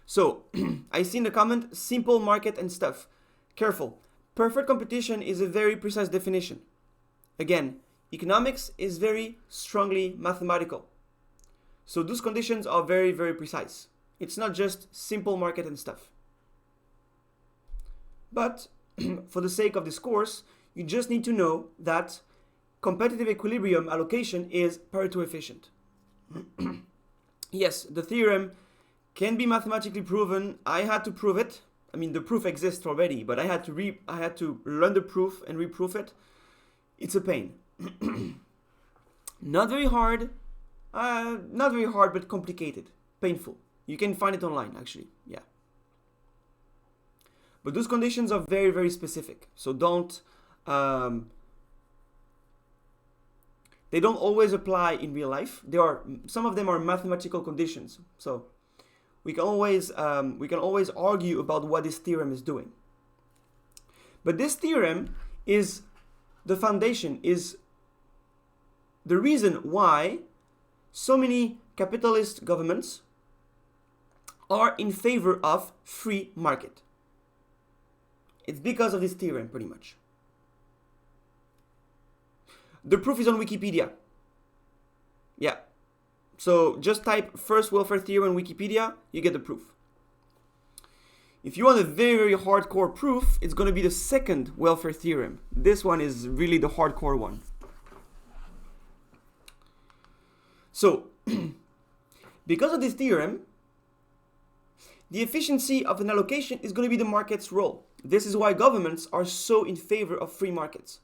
So, I see in the comment, simple market and stuff. Careful. Perfect competition is a very precise definition. Again, economics is very strongly mathematical. So those conditions are very, very precise. It's not just simple market and stuff. But for the sake of this course, you just need to know that competitive equilibrium allocation is Pareto efficient. Yes, the theorem can be mathematically proven. I had to prove it. I mean, the proof exists already, but I had to learn the proof and reproof it. It's a pain. Not very hard, but complicated, painful. You can find it online, actually. Yeah. But those conditions are very, very specific. So don't. They don't always apply in real life. Some of them are mathematical conditions. So we can always argue about what this theorem is doing. But this theorem is the foundation, is the reason why so many capitalist governments are in favor of free market? It's because of this theorem, pretty much. The proof is on Wikipedia. Yeah. So just type first welfare theory on Wikipedia, you get the proof. If you want a very, very hardcore proof, it's going to be the second welfare theorem. This one is really the hardcore one. So, because of this theorem, the efficiency of an allocation is going to be the market's role. This is why governments are so in favor of free markets.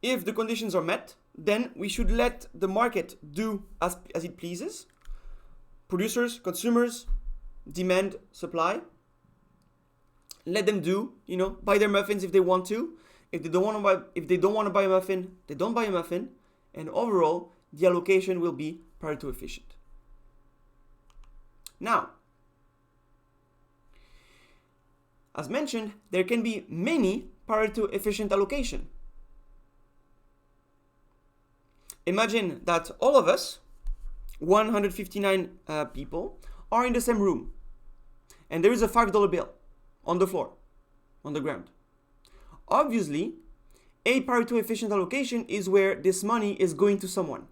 If the conditions are met, then we should let the market do as it pleases. Producers, consumers, demand, supply. Let them do, buy their muffins if they want to. If they don't want to buy a muffin, they don't buy a muffin. And overall, the allocation will be Pareto efficient. Now, as mentioned, there can be many Pareto efficient allocation. Imagine that all of us, 159 people, are in the same room. And there is a $5 bill on the floor, on the ground. Obviously, a Pareto efficient allocation is where this money is going to someone.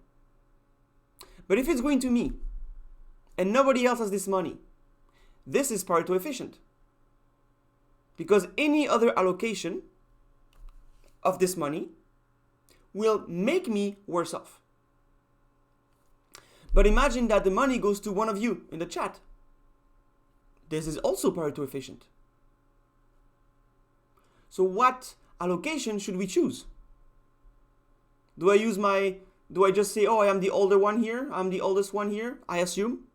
But if it's going to me, and nobody else has this money, this is Pareto efficient. Because any other allocation of this money will make me worse off. But imagine that the money goes to one of you in the chat. This is also Pareto efficient. So what allocation should we choose? Do I just say, oh, I am the older one here, I'm the oldest one here, I assume?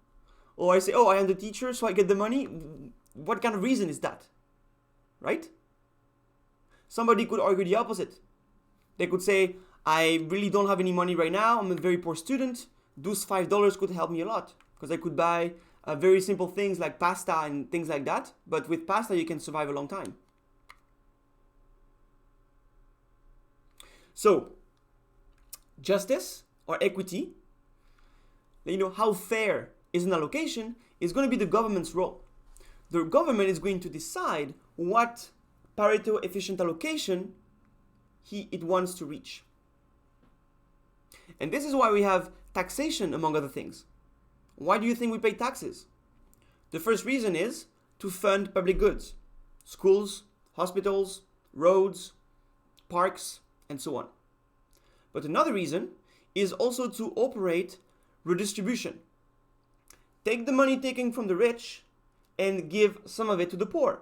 Or I say, oh, I am the teacher, so I get the money? What kind of reason is that? Right? Somebody could argue the opposite. They could say, I really don't have any money right now, I'm a very poor student, those $5 could help me a lot, because I could buy very simple things like pasta and things like that, but with pasta you can survive a long time. So, justice or equity, how fair is an allocation, is going to be the government's role. The government is going to decide what Pareto efficient allocation it wants to reach. And this is why we have taxation, among other things. Why do you think we pay taxes? The first reason is to fund public goods, schools, hospitals, roads, parks, and so on. But another reason is also to operate redistribution. Take the money taken from the rich and give some of it to the poor.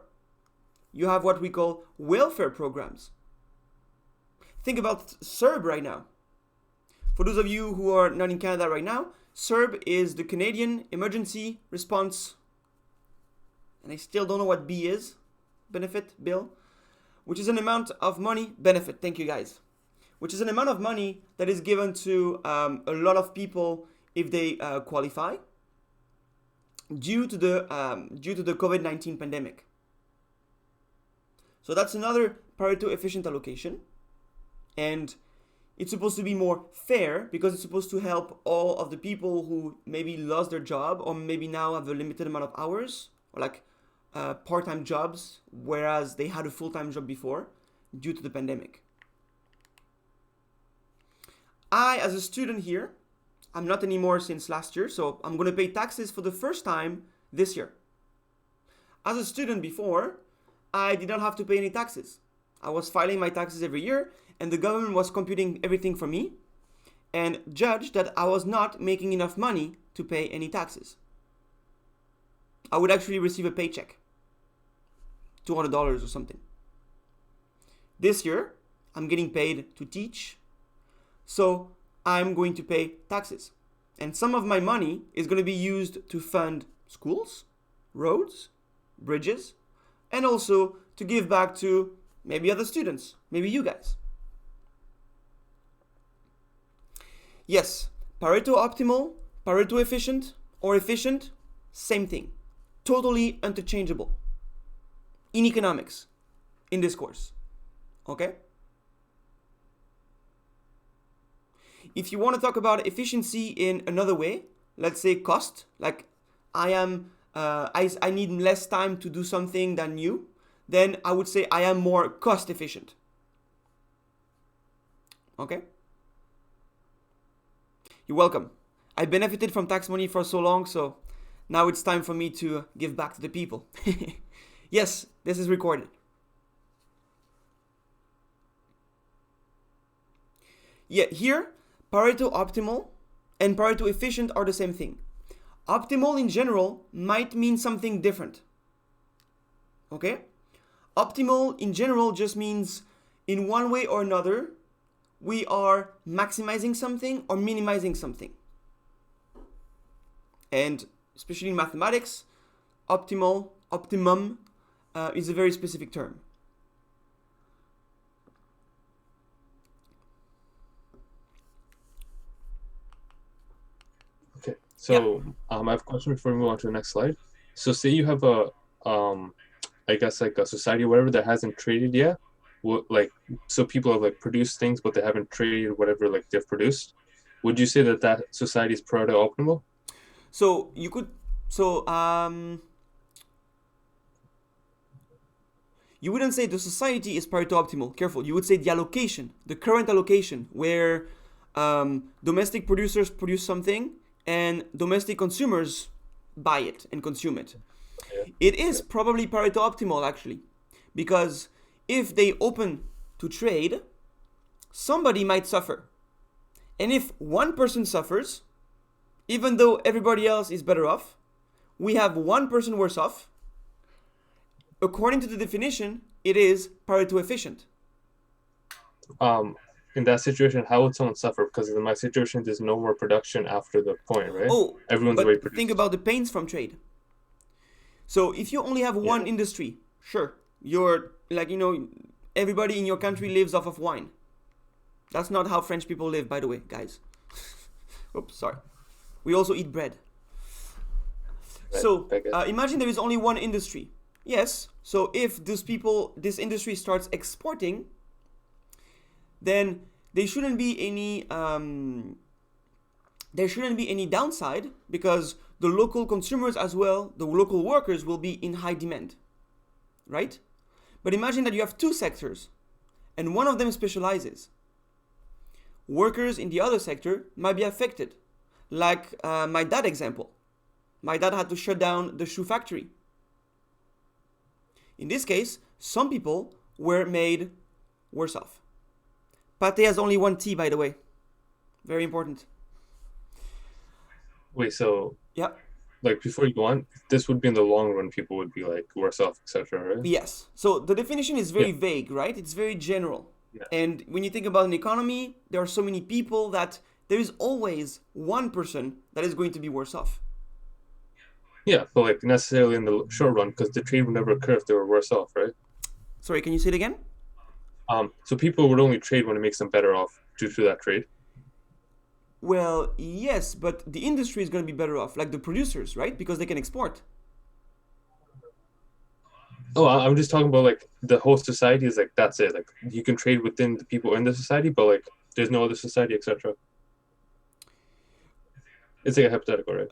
You have what we call welfare programs. Think about CERB right now. For those of you who are not in Canada right now, CERB is the Canadian Emergency Response, and I still don't know what B is, benefit, bill, which is an amount of money, benefit, thank you guys, which is an amount of money that is given to a lot of people if they qualify due to the COVID-19 pandemic. So that's another Pareto efficient allocation, and it's supposed to be more fair because it's supposed to help all of the people who maybe lost their job or maybe now have a limited amount of hours or like part-time jobs, whereas they had a full-time job before due to the pandemic. I, as a student here, I'm not anymore since last year, so I'm going to pay taxes for the first time this year. As a student before, I did not have to pay any taxes. I was filing my taxes every year, and the government was computing everything for me and judged that I was not making enough money to pay any taxes. I would actually receive a paycheck, $200 or something. This year, I'm getting paid to teach, so I'm going to pay taxes. And some of my money is going to be used to fund schools, roads, bridges, and also to give back to maybe other students, maybe you guys. Yes, Pareto optimal, Pareto efficient, or efficient, same thing. Totally interchangeable in economics, in this course. Okay? if you want to talk about efficiency in another way, let's say cost, like I need less time to do something than you, then I would say I am more cost efficient. Okay? You're welcome. I benefited from tax money for so long, so now it's time for me to give back to the people. Yes, this is recorded. Yeah, here, Pareto optimal and Pareto efficient are the same thing. Optimal in general might mean something different. Okay? Optimal in general just means in one way or another, we are maximizing something or minimizing something. And especially in mathematics, optimum is a very specific term. Okay, so I have a question before we move on to the next slide. So say you have a, I guess like a society or whatever that hasn't traded yet. Like, so people have like produced things, but they haven't traded whatever like they've produced. Would you say that that society is Pareto optimal? So you could, you wouldn't say the society is Pareto optimal. Careful. You would say the allocation, the current allocation, where domestic producers produce something and domestic consumers buy it and consume it. Yeah. It is probably Pareto optimal actually, because if they open to trade, somebody might suffer. And if one person suffers, even though everybody else is better off, we have one person worse off. According to the definition, it is Pareto efficient. In that situation, how would someone suffer? Because in my situation, there's no more production after the point, right? Oh, Everyone's but already produced. think about the pains from trade. So if you only have one industry, sure, you're like, everybody in your country lives off of wine. That's not how French people live, by the way, guys. Oops, sorry. We also eat bread. So imagine there is only one industry. Yes, so if this industry starts exporting, then there shouldn't be any downside, because the local consumers as well, the local workers will be in high demand, right? But imagine that you have two sectors and one of them specializes. Workers in the other sector might be affected, like my dad example. My dad had to shut down the shoe factory. In this case, some people were made worse off. Pate has only one T, by the way. Very important. Wait, so yeah, like before you go on, this would be in the long run, people would be like worse off, etc., right? Yes. So the definition is very vague, right? It's very general. Yeah. And when you think about an economy, there are so many people that there is always one person that is going to be worse off. Yeah, but like necessarily in the short run, because the trade would never occur if they were worse off, right? Sorry, can you say it again? So people would only trade when it makes them better off due to that trade. Well, yes, but the industry is going to be better off, like the producers, right? Because they can export. Oh, I'm just talking about like the whole society is like, that's it. Like you can trade within the people in the society, but like there's no other society, etc. It's like a hypothetical, right?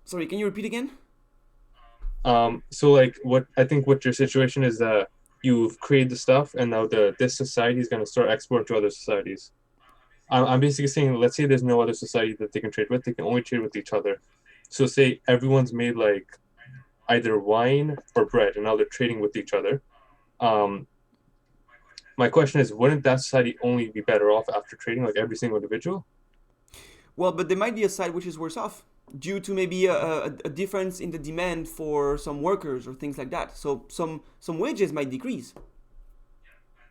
Sorry, can you repeat again? So like what your situation is that you've created the stuff and now this society is going to start exporting to other societies. I'm basically saying, let's say there's no other society that they can trade with, they can only trade with each other. So say everyone's made like either wine or bread and now they're trading with each other. My question is, wouldn't that society only be better off after trading, like every single individual? Well, but there might be a side which is worse off due to maybe a difference in the demand for some workers or things like that. So some wages might decrease.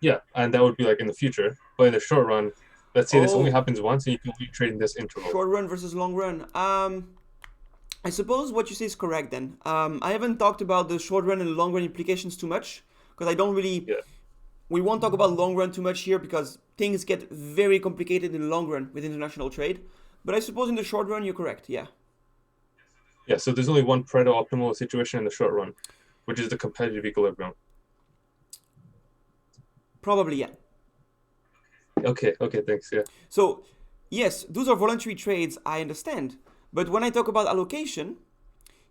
Yeah, and that would be like in the future. But in the short run, let's say this only happens once and you can only trade in this interval. Short run versus long run. I suppose what you say is correct then. I haven't talked about the short run and long run implications too much, because I don't really... Yeah. We won't talk about long run too much here because things get very complicated in the long run with international trade. But I suppose in the short run, you're correct, yeah. Yeah, so there's only one Pareto optimal situation in the short run, which is the competitive equilibrium. Probably, yeah. Okay, thanks. Yeah. So, yes, those are voluntary trades, I understand. But when I talk about allocation,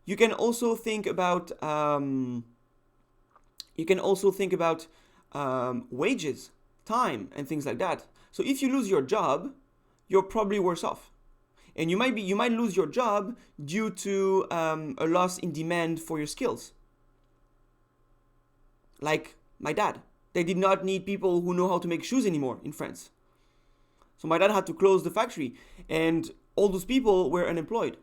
you can also think about wages, time, and things like that. So if you lose your job, you're probably worse off, and you might lose your job due to a loss in demand for your skills. Like my dad, they did not need people who know how to make shoes anymore in France. So my dad had to close the factory, and all those people were unemployed.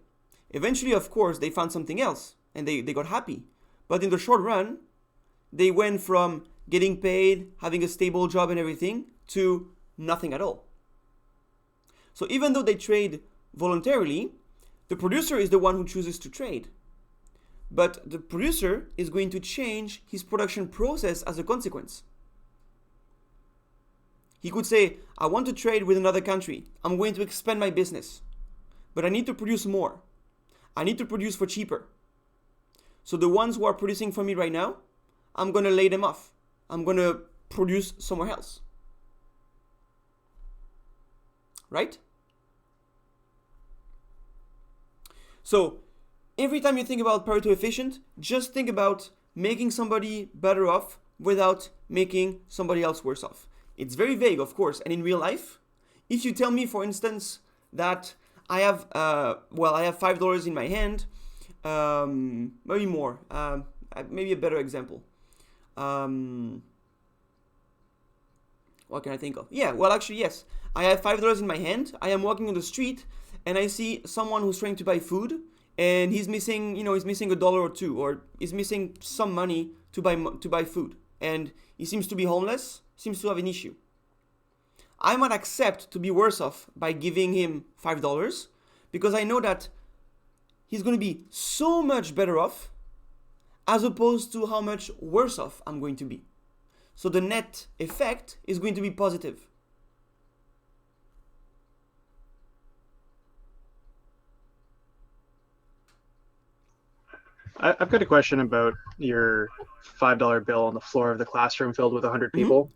Eventually, of course, they found something else, and they got happy. But in the short run, they went from getting paid, having a stable job and everything, to nothing at all. So even though they trade voluntarily, the producer is the one who chooses to trade. But the producer is going to change his production process as a consequence. He could say, I want to trade with another country. I'm going to expand my business. But I need to produce more. I need to produce for cheaper. So the ones who are producing for me right now, I'm going to lay them off. I'm going to produce somewhere else. Right? So every time you think about Pareto efficient, just think about making somebody better off without making somebody else worse off. It's very vague, of course, and in real life, if you tell me, for instance, that I have $5 in my hand, maybe more, maybe a better example. What can I think of? Yeah, well, actually, yes. I have $5 in my hand. I am walking on the street, and I see someone who's trying to buy food, and he's missing $1 or $2, or he's missing some money to buy food, and he seems to be homeless, seems to have an issue. I might accept to be worse off by giving him $5 because I know that he's going to be so much better off as opposed to how much worse off I'm going to be. So the net effect is going to be positive. I've got a question about your $5 bill on the floor of the classroom filled with 100 people.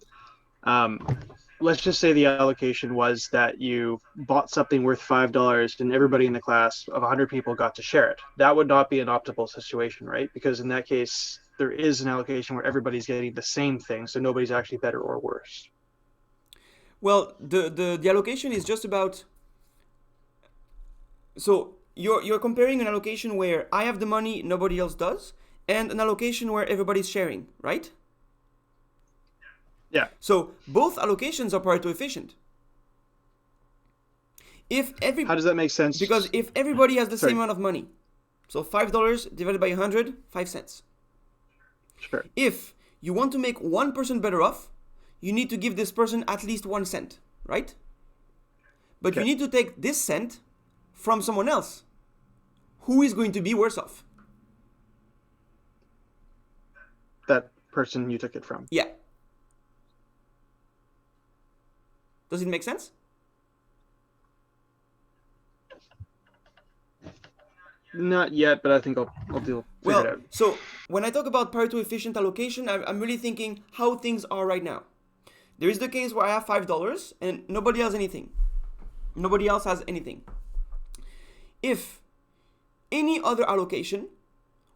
Let's just say the allocation was that you bought something worth $5 and everybody in the class of 100 people got to share it. That would not be an optimal situation, right? Because in that case, there is an allocation where everybody's getting the same thing, so nobody's actually better or worse. Well, the allocation is just about... So you're comparing an allocation where I have the money, nobody else does, and an allocation where everybody's sharing, right? Yeah. So both allocations are Pareto efficient. How does that make sense? Because if everybody has the same amount of money, so $5 divided by 100, 5 cents. Sure. If you want to make one person better off, you need to give this person at least 1 cent, right? But you need to take this cent from someone else. Who is going to be worse off? That person you took it from. Yeah. Does it make sense? Not yet, but I think I'll figure it out. So when I talk about Pareto efficient allocation, I'm really thinking how things are right now. There is the case where I have $5 and nobody has anything. Nobody else has anything. If any other allocation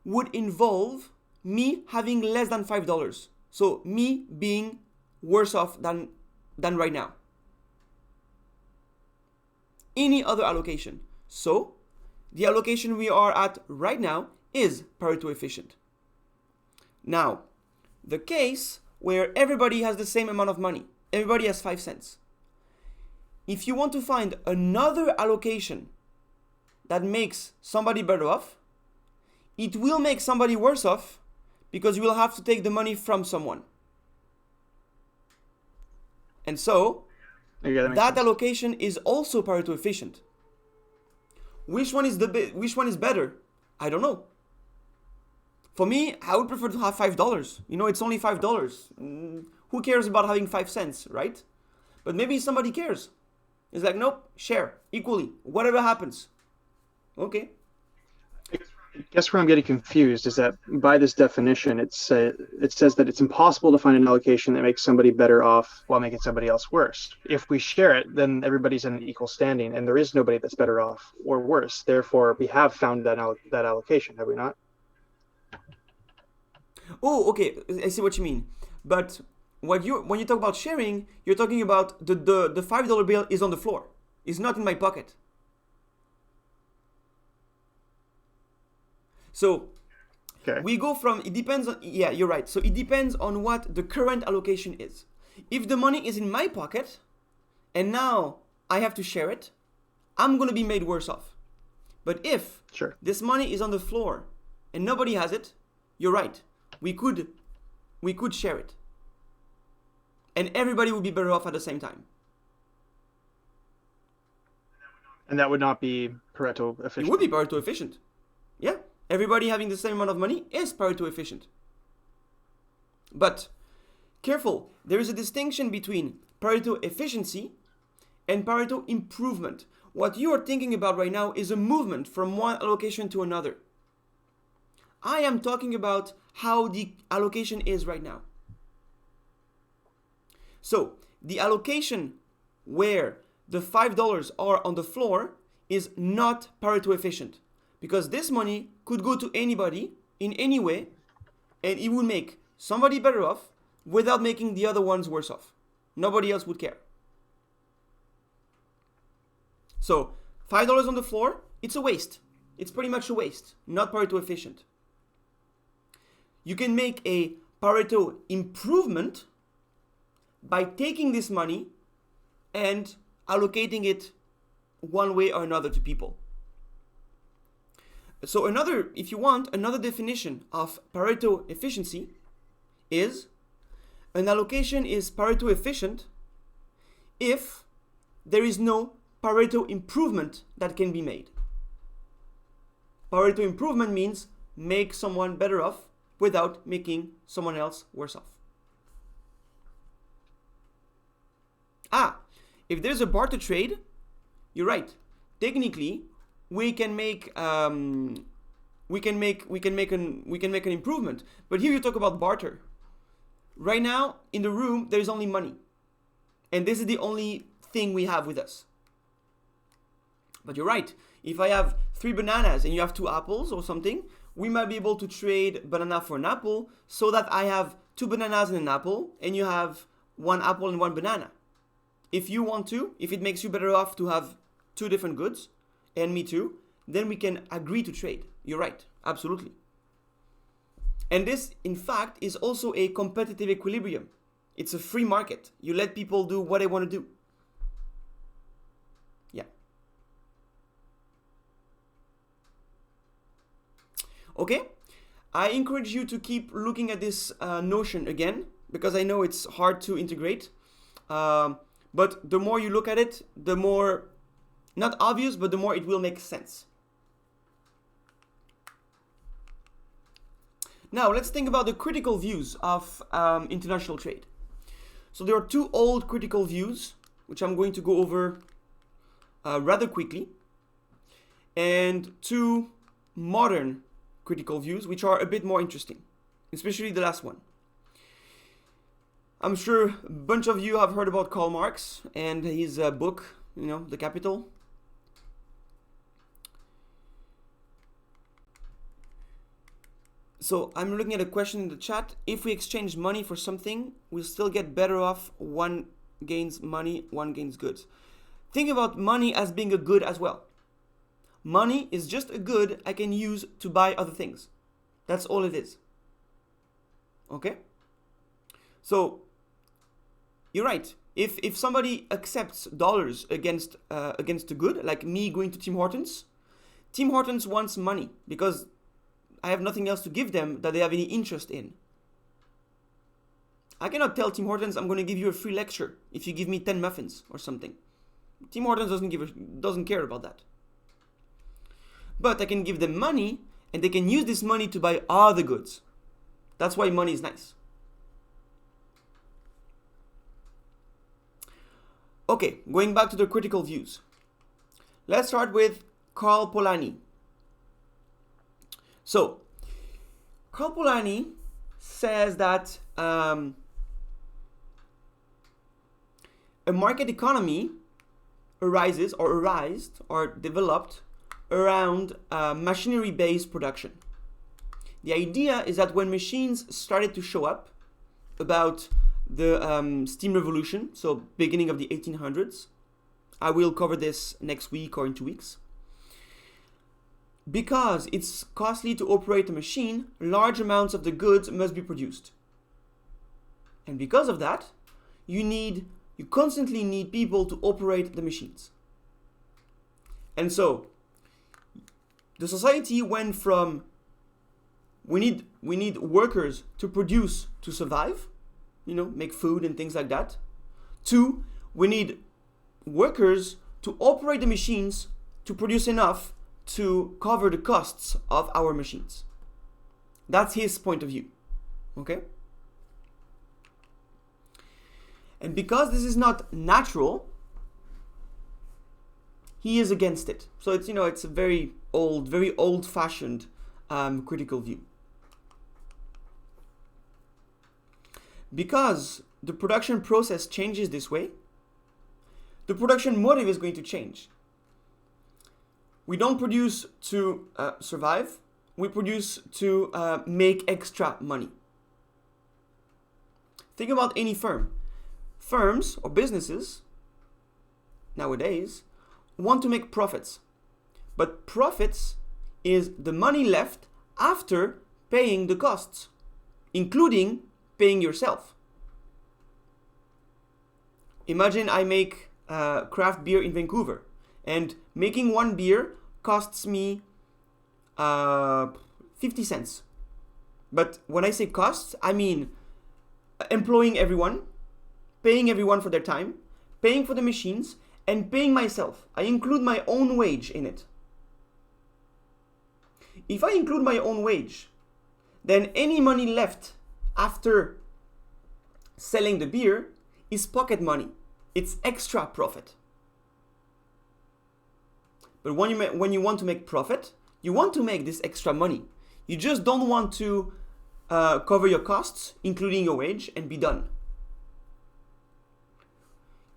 would involve me having less than $5, so me being worse off than right now. Any other allocation. So the allocation we are at right now is Pareto efficient. Now, the case where everybody has the same amount of money, everybody has 5 cents. If you want to find another allocation that makes somebody better off, it will make somebody worse off because you will have to take the money from someone. And so, that allocation is also Pareto efficient. Which one is better? I don't know. For me, I would prefer to have $5. It's only $5. Who cares about having 5 cents, right? But maybe somebody cares. It's like, nope, share equally, whatever happens. Okay. guess where I'm getting confused is that by this definition, it says that it's impossible to find an allocation that makes somebody better off while making somebody else worse. If we share it, then everybody's in an equal standing, and there is nobody that's better off or worse. Therefore, we have found that allocation, have we not? Oh, okay, I see what you mean. But when you talk about sharing, you're talking about the $5 bill is on the floor. It's not in my pocket. So Okay. we go from, it depends on, yeah, you're right. So it depends on what the current allocation is. If the money is in my pocket and now I have to share it, I'm going to be made worse off. But if Sure. this money is on the floor and nobody has it, you're right. We could share it. And everybody would be better off at the same time. And that would not be Pareto efficient. It would be Pareto efficient. Yeah. Everybody having the same amount of money is Pareto efficient. But careful, there is a distinction between Pareto efficiency and Pareto improvement. What you are thinking about right now is a movement from one allocation to another. I am talking about how the allocation is right now. So the allocation where the $5 are on the floor is not Pareto efficient, because this money could go to anybody in any way and it would make somebody better off without making the other ones worse off. Nobody else would care. So $5 on the floor, it's a waste. It's pretty much a waste, not Pareto efficient. You can make a Pareto improvement by taking this money and allocating it one way or another to people. So if you want, another definition of Pareto efficiency is an allocation is Pareto efficient if there is no Pareto improvement that can be made. Pareto improvement means make someone better off without making someone else worse off. If there's a barter trade, you're right. Technically, we can make an improvement. But here you talk about barter. Right now in the room there is only money, and this is the only thing we have with us. But you're right. If I have 3 bananas and you have 2 apples or something, we might be able to trade banana for an apple, so that I have 2 bananas and an apple, and you have 1 apple and 1 banana. If you want to, if it makes you better off to have 2 different goods, and me too, then we can agree to trade. You're right, absolutely. And this, in fact, is also a competitive equilibrium. It's a free market. You let people do what they want to do. Yeah. Okay, I encourage you to keep looking at this notion again, because I know it's hard to integrate. But the more you look at it, the more, not obvious, but the more it will make sense. Now, let's think about the critical views of international trade. So there are 2 old critical views, which I'm going to go over rather quickly, and 2 modern critical views, which are a bit more interesting, especially the last one. I'm sure a bunch of you have heard about Karl Marx and his book, The Capital. So I'm looking at a question in the chat. If we exchange money for something, we'll still get better off. One gains money, one gains goods. Think about money as being a good as well. Money is just a good I can use to buy other things. That's all it is. Okay? So, you're right. If somebody accepts dollars against a good, like me going to Tim Hortons wants money because I have nothing else to give them that they have any interest in. I cannot tell Tim Hortons I'm going to give you a free lecture if you give me 10 muffins or something. Tim Hortons doesn't care about that. But I can give them money, and they can use this money to buy other goods. That's why money is nice. Okay, going back to the critical views. Let's start with Karl Polanyi. So, Karl Polanyi says that a market economy arised or developed around machinery-based production. The idea is that when machines started to show up about the steam revolution, so beginning of the 1800s, I will cover this next week or in 2 weeks. Because it's costly to operate a machine, large amounts of the goods must be produced. And because of that, you constantly need people to operate the machines. And so, the society went from we need workers to produce to survive, make food and things like that, to we need workers to operate the machines to produce enough to cover the costs of our machines. That's his point of view. Okay? And because this is not natural, he is against it. So it's a very old-fashioned critical view. Because the production process changes this way, the production motive is going to change. We don't produce to survive, we produce to make extra money. Think about any firm. Firms or businesses nowadays want to make profits. But profits is the money left after paying the costs, including paying yourself. Imagine I make craft beer in Vancouver, and making one beer costs me 50 cents. But when I say costs, I mean employing everyone, paying everyone for their time, paying for the machines, and paying myself. I include my own wage in it. If I include my own wage, then any money left after selling the beer is pocket money. It's extra profit. But when you want to make profit, you want to make this extra money. You just don't want to cover your costs, including your wage, and be done.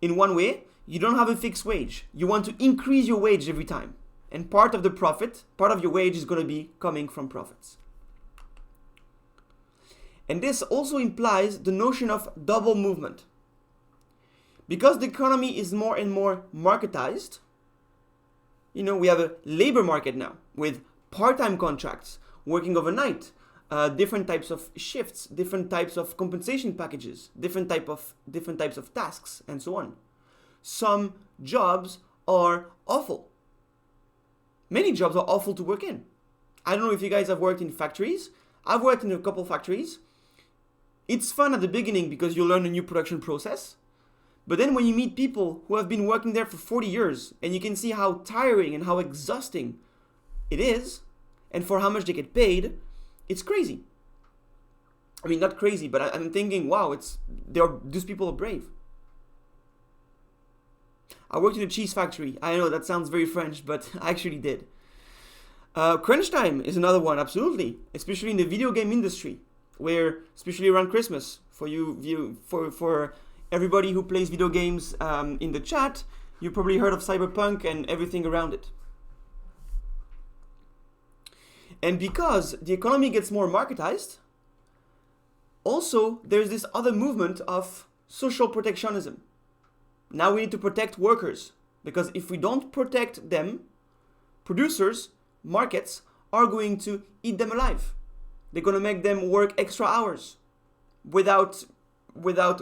In one way, you don't have a fixed wage. You want to increase your wage every time. And part of the profit, part of your wage is going to be coming from profits. And this also implies the notion of double movement. Because the economy is more and more marketized, we have a labor market now with part-time contracts, working overnight, different types of shifts, different types of compensation packages, different types of tasks, and so on. Some jobs are awful. Many jobs are awful to work in. I don't know if you guys have worked in factories. I've worked in a couple factories. It's fun at the beginning because you learn a new production process. But then when you meet people who have been working there for 40 years and you can see how tiring and how exhausting it is and for how much they get paid, it's crazy. I mean, not crazy, but I'm thinking, wow, these people are brave. I worked in a cheese factory. I know that sounds very French, but I actually did. Crunch time is another one, absolutely, especially in the video game industry, where especially around Christmas, for everybody who plays video games in the chat, you probably heard of Cyberpunk and everything around it. And because the economy gets more marketized, also there's this other movement of social protectionism. Now we need to protect workers, because if we don't protect them, producers, markets are going to eat them alive. They're going to make them work extra hours without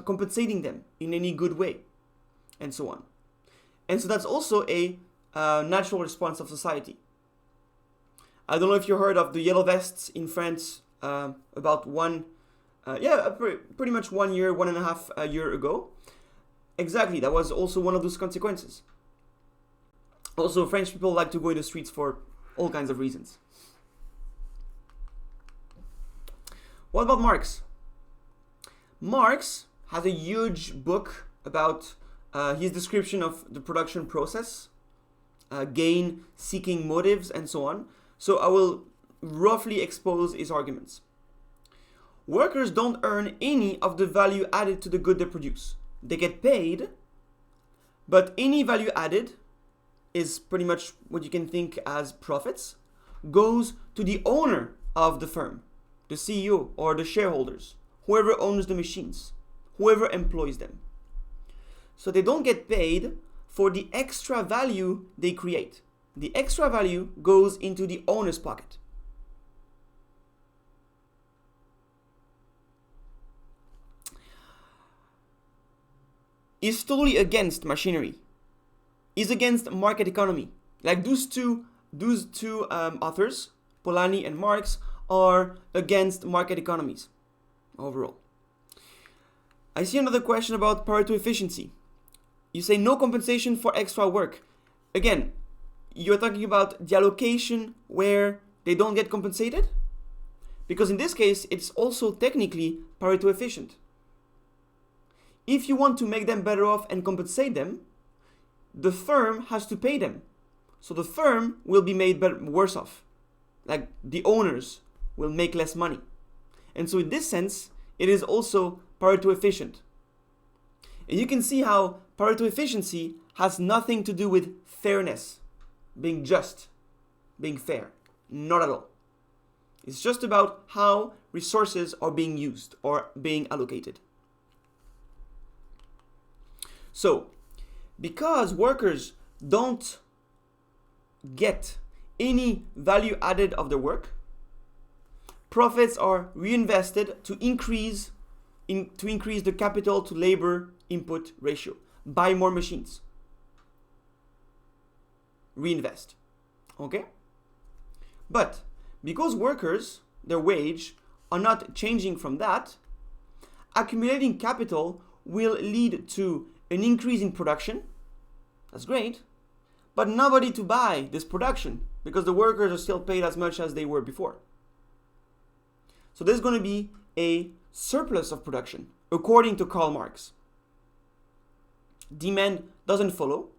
compensating them in any good way, and so on. And so that's also a natural response of society. I don't know if you heard of the yellow vests in France about pretty much 1 year, 1.5 year ago. Exactly, that was also one of those consequences. Also, French people like to go in the streets for all kinds of reasons. What about Marx? Marx has a huge book about his description of the production process, gain, seeking motives, and so on. So I will roughly expose his arguments. Workers don't earn any of the value added to the good they produce. They get paid, but any value added is pretty much what you can think as profits, goes to the owner of the firm, the CEO or the shareholders, whoever owns the machines, whoever employs them. So they don't get paid for the extra value they create. The extra value goes into the owner's pocket. Is totally against machinery. Is against market economy. Like those two authors, Polanyi and Marx, are against market economies overall. I see another question about Pareto efficiency. You say no compensation for extra work. Again, you're talking about the allocation where they don't get compensated? Because in this case, it's also technically Pareto efficient. If you want to make them better off and compensate them, the firm has to pay them. So the firm will be made worse off. Like the owners will make less money. And so in this sense, it is also Pareto efficient. And you can see how Pareto efficiency has nothing to do with fairness, being just, being fair. Not at all. It's just about how resources are being used or being allocated. So, because workers don't get any value added of their work, profits are reinvested to increase the capital to labor input ratio. Buy more machines. Reinvest. Okay? But because workers, their wage, are not changing from that, accumulating capital will lead to an increase in production. That's great. But nobody to buy this production because the workers are still paid as much as they were before. So there's going to be a surplus of production, according to Karl Marx. Demand doesn't follow,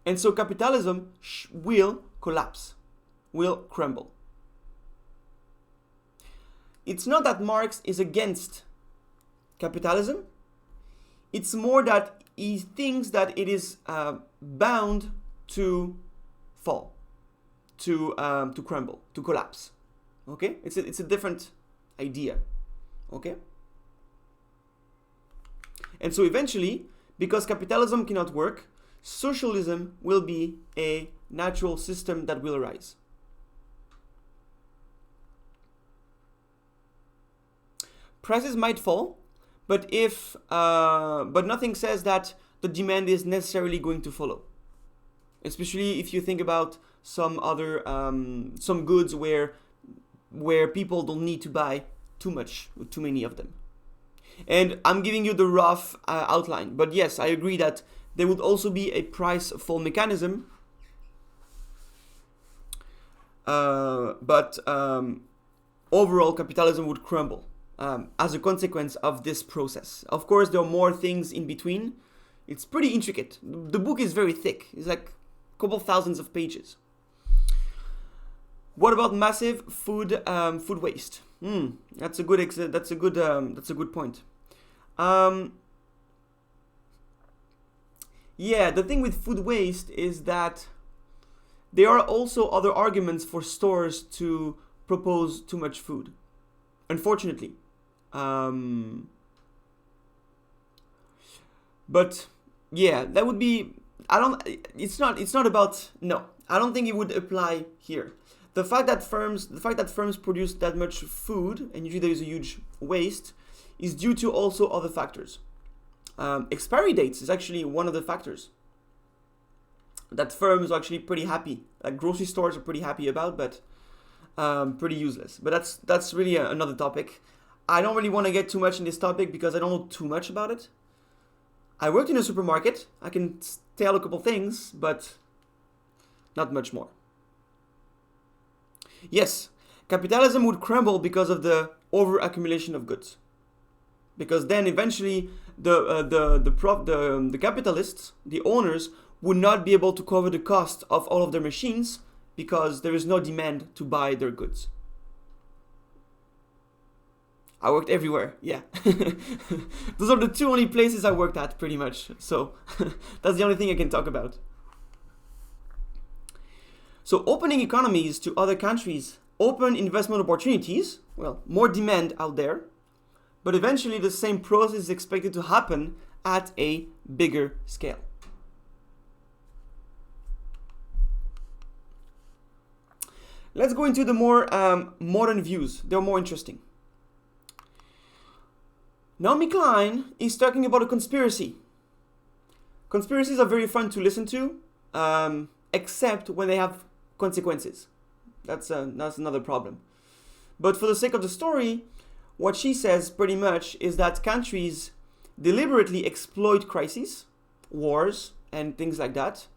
and so capitalism will collapse, will crumble. It's not that Marx is against capitalism, it's more that he thinks that it is bound to fall, to crumble, to collapse. Okay? It's a different idea. Okay? And so eventually, because capitalism cannot work, socialism will be a natural system that will arise. Prices might fall, but nothing says that the demand is necessarily going to follow. Especially if you think about some other some goods where people don't need to buy too many of them. And I'm giving you the rough outline, but yes, I agree that there would also be a price fall mechanism. But overall, capitalism would crumble as a consequence of this process. Of course, there are more things in between. It's pretty intricate. The book is very thick. It's like a couple thousands of pages. What about massive food waste? That's a good point. Yeah, the thing with food waste is that there are also other arguments for stores to propose too much food. Unfortunately. But yeah, that would be. I don't think it would apply here. The fact that firms produce that much food, and usually there is a huge waste, is due to also other factors. Expiry dates is actually one of the factors that firms are actually pretty happy, like grocery stores are pretty happy about, but pretty useless. But that's really another topic. I don't really want to get too much in this topic because I don't know too much about it. I worked in a supermarket. I can tell a couple things, but not much more. Yes, capitalism would crumble because of the over-accumulation of goods. Because then eventually the capitalists, the owners, would not be able to cover the cost of all of their machines because there is no demand to buy their goods. I worked everywhere, yeah. Those are the two only places I worked at, pretty much. So that's the only thing I can talk about. So opening economies to other countries open investment opportunities, well, more demand out there, but eventually the same process is expected to happen at a bigger scale. Let's go into the more modern views. They're more interesting. Naomi Klein is talking about a conspiracy. Conspiracies are very fun to listen to, except when they have consequences. That's another problem. But for the sake of the story, what she says pretty much is that countries deliberately exploit crises, wars, and things like that,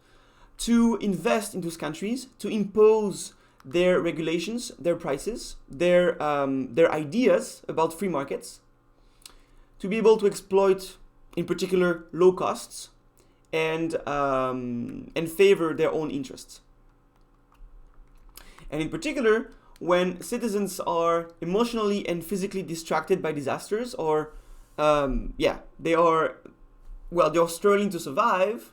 to invest in those countries, to impose their regulations, their prices, their ideas about free markets, to be able to exploit, in particular, low costs and favor their own interests. And in particular, when citizens are emotionally and physically distracted by disasters, or they're struggling to survive,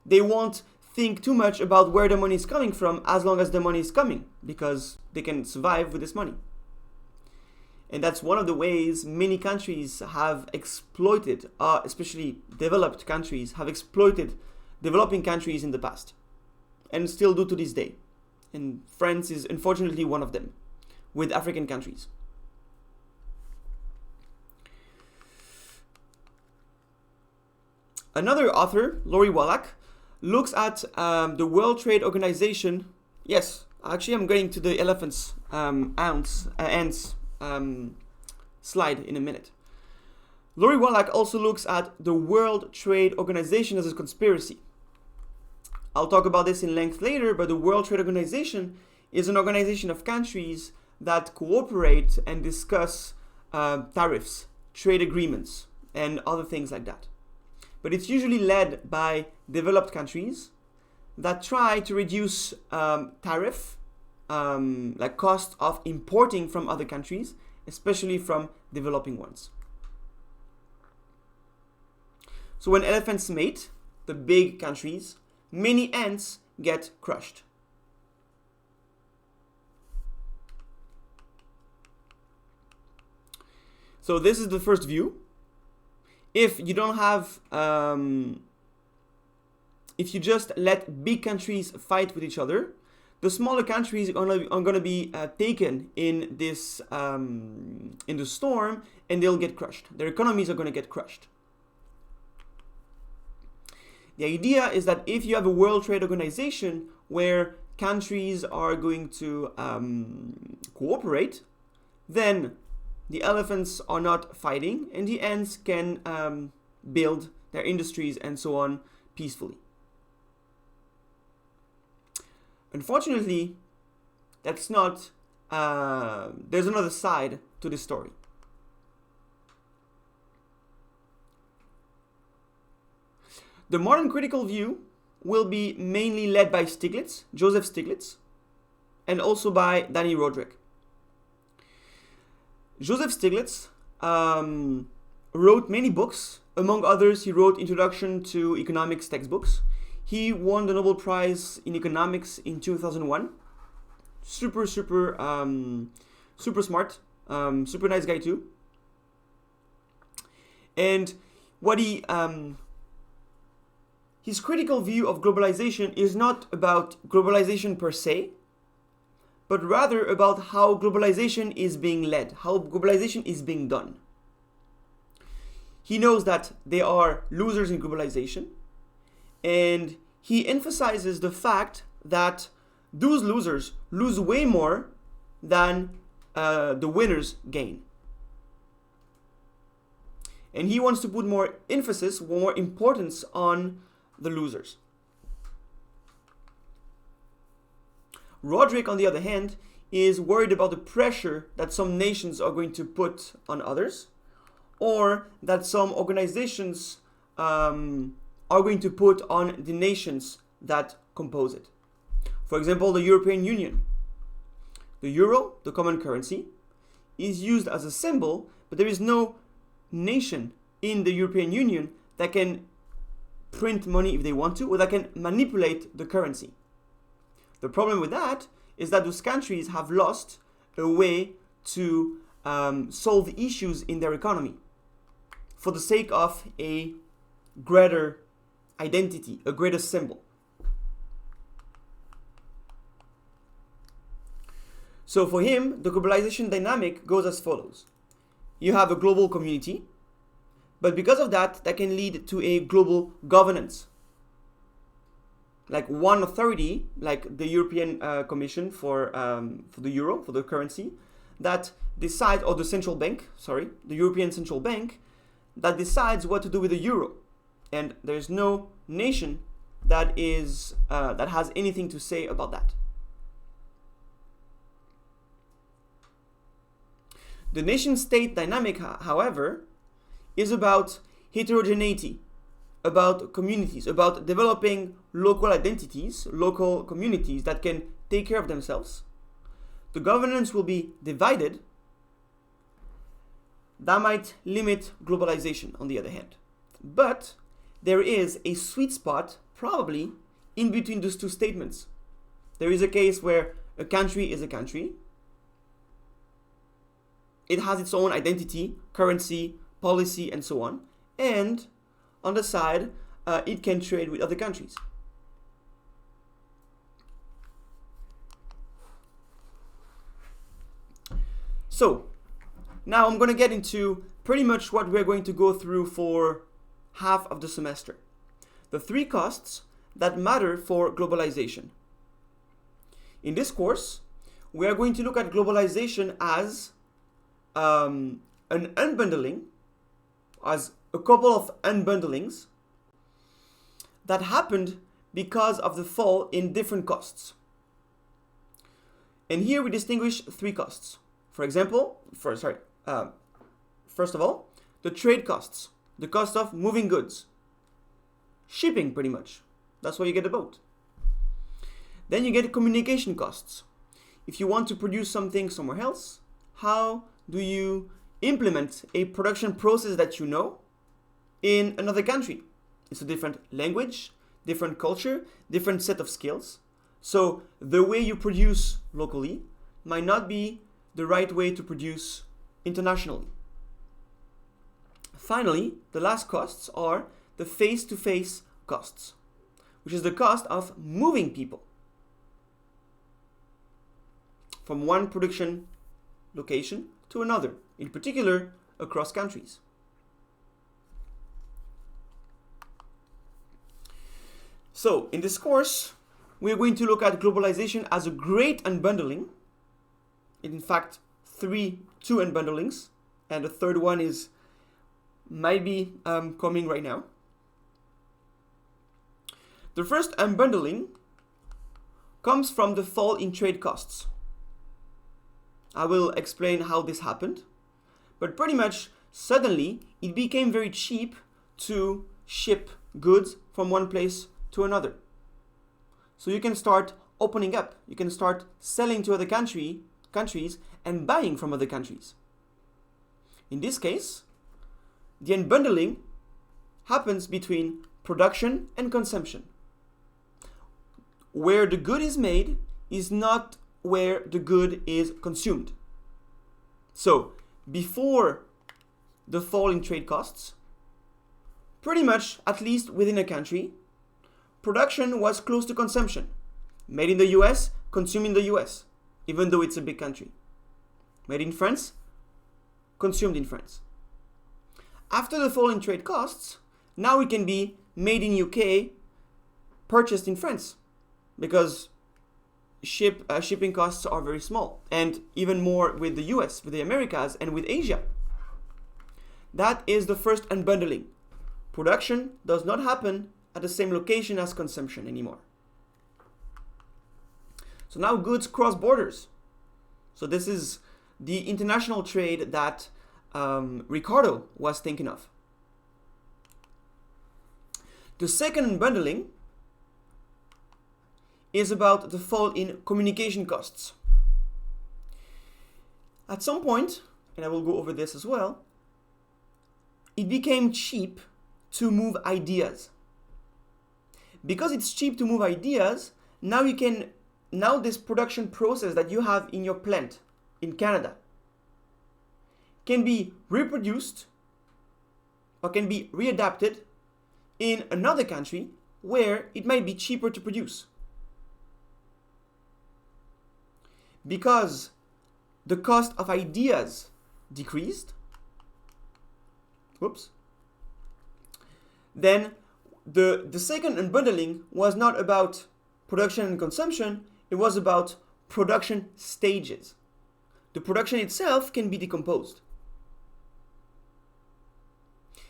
they won't think too much about where the money is coming from as long as the money is coming, because they can survive with this money. And that's one of the ways many countries have exploited, especially developed countries, have exploited developing countries in the past, and still do to this day. And France is unfortunately one of them, with African countries. Another author, Lori Wallach, looks at the World Trade Organization. Yes, actually I'm going to the elephant's ants slide in a minute. Lori Wallach also looks at the World Trade Organization as a conspiracy. I'll talk about this in length later, but the World Trade Organization is an organization of countries that cooperate and discuss tariffs, trade agreements, and other things like that. But it's usually led by developed countries that try to reduce tariff, like cost of importing from other countries, especially from developing ones. So when elephants mate, the big countries, many ants get crushed. So this is the first view. If you don't have, if you just let big countries fight with each other, the smaller countries are going to be taken in this in the storm, and they'll get crushed. Their economies are going to get crushed. The idea is that if you have a World Trade Organization where countries are going to cooperate, then the elephants are not fighting, and the ants can build their industries and so on peacefully. Unfortunately, that's not, there's another side to this story. The modern critical view will be mainly led by Stiglitz, Joseph Stiglitz, and also by Danny Roderick. Joseph Stiglitz wrote many books. Among others, he wrote Introduction to Economics textbooks. He won the Nobel Prize in Economics in 2001. Super smart, super nice guy too. And what his critical view of globalization is not about globalization per se, but rather about how globalization is being led, how globalization is being done. He knows that there are losers in globalization, and he emphasizes the fact that those losers lose way more than the winners gain. And he wants to put more emphasis, more importance on the losers. Roderick, on the other hand, is worried about the pressure that some nations are going to put on others, or that some organizations are going to put on the nations that compose it. For example, the European Union. The euro, the common currency, is used as a symbol, but there is no nation in the European Union that can print money if they want to, or that can manipulate the currency. The problem with that is that those countries have lost a way to solve issues in their economy for the sake of a greater identity, a greater symbol. So for him, the globalization dynamic goes as follows. You have a global community, but because of that, that can lead to a global governance. Like one authority, like the European Commission for the euro, for the currency, that decides, or the central bank, the European Central Bank, that decides what to do with the euro. And there's no nation that has anything to say about that. The nation-state dynamic, however, is about heterogeneity, about communities, about developing local identities, local communities that can take care of themselves. The governance will be divided. That might limit globalization, on the other hand. But there is a sweet spot, probably, in between those two statements. There is a case where a country is a country. It has its own identity, currency, policy, and so on. And on the side, it can trade with other countries. So, now I'm going to get into pretty much what we're going to go through for half of the semester. The three costs that matter for globalization. In this course, we are going to look at globalization as an unbundling, as a couple of unbundlings that happened because of the fall in different costs. And here we distinguish three costs. For example, first of all, the trade costs, the cost of moving goods, shipping pretty much. That's why you get a boat. Then you get communication costs. If you want to produce something somewhere else, how do you implement a production process that you know in another country? It's a different language, different culture, different set of skills. So the way you produce locally might not be the right way to produce internationally. Finally, the last costs are the face-to-face costs, which is the cost of moving people from one production location to another, in particular across countries. So, in this course, we're going to look at globalization as a great unbundling. In fact, two unbundlings, and the third one might be coming right now. The first unbundling comes from the fall in trade costs. I will explain how this happened, but pretty much suddenly it became very cheap to ship goods from one place to another. So you can start opening up, you can start selling to other countries and buying from other countries. In this case, the unbundling happens between production and consumption. Where the good is made is not where the good is consumed. So, before the fall in trade costs, pretty much, at least within a country, production was close to consumption. Made in the US, consumed in the US, even though it's a big country. Made in France, consumed in France. After the fall in trade costs, now it can be made in UK, purchased in France, because shipping costs are very small, and even more with the US, with the Americas, and with Asia. That is the first unbundling. Production does not happen at the same location as consumption anymore. So now goods cross borders. So this is the international trade that Ricardo was thinking of. The second unbundling is about the fall in communication costs. At some point, and I will go over this as well, it became cheap to move ideas. Because it's cheap to move ideas, now this production process that you have in your plant in Canada can be reproduced or can be readapted in another country where it might be cheaper to produce. Because the cost of ideas decreased, then the second unbundling was not about production and consumption, it was about production stages. The production itself can be decomposed.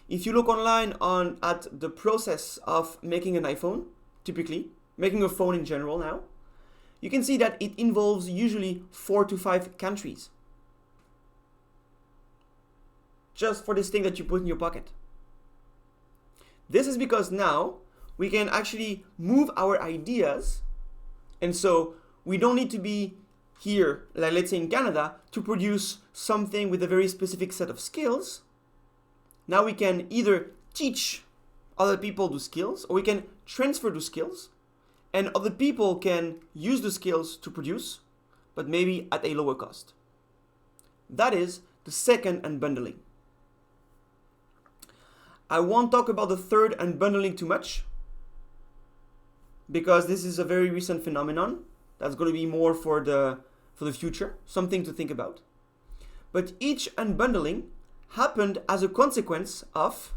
If you look online at the process of making an iPhone, typically, making a phone in general now, you can see that it involves usually 4 to 5 countries. Just for this thing that you put in your pocket. This is because now we can actually move our ideas, and so we don't need to be here, like let's say in Canada, to produce something with a very specific set of skills. Now we can either teach other people the skills, or we can transfer the skills, and other people can use the skills to produce, but maybe at a lower cost. That is the second unbundling. I won't talk about the third unbundling too much, because this is a very recent phenomenon that's going to be more for the future, something to think about. But each unbundling happened as a consequence of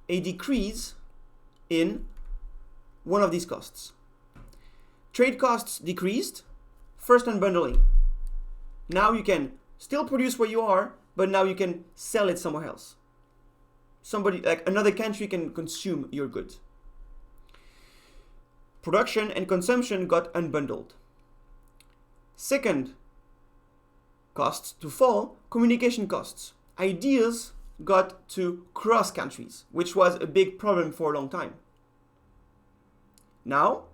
a decrease in one of these costs. Trade costs decreased, first unbundling. Now you can still produce where you are, but now you can sell it somewhere else. Somebody, like another country, can consume your goods. Production and consumption got unbundled. Second costs to fall, communication costs. Ideas got to cross countries, which was a big problem for a long time. Now,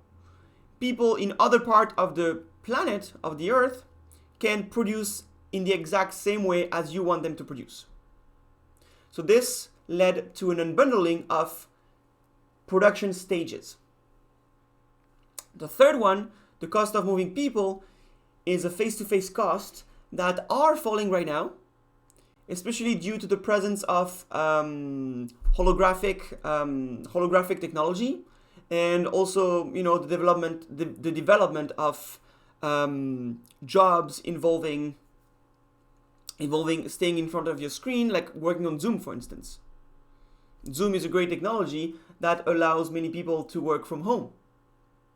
people in other part of the planet, of the earth, can produce in the exact same way as you want them to produce. So this led to an unbundling of production stages. The third one, the cost of moving people, is a face-to-face cost that are falling right now, especially due to the presence of holographic technology, and also the development of jobs involving staying in front of your screen, like working on Zoom, for instance. Zoom is a great technology that allows many people to work from home.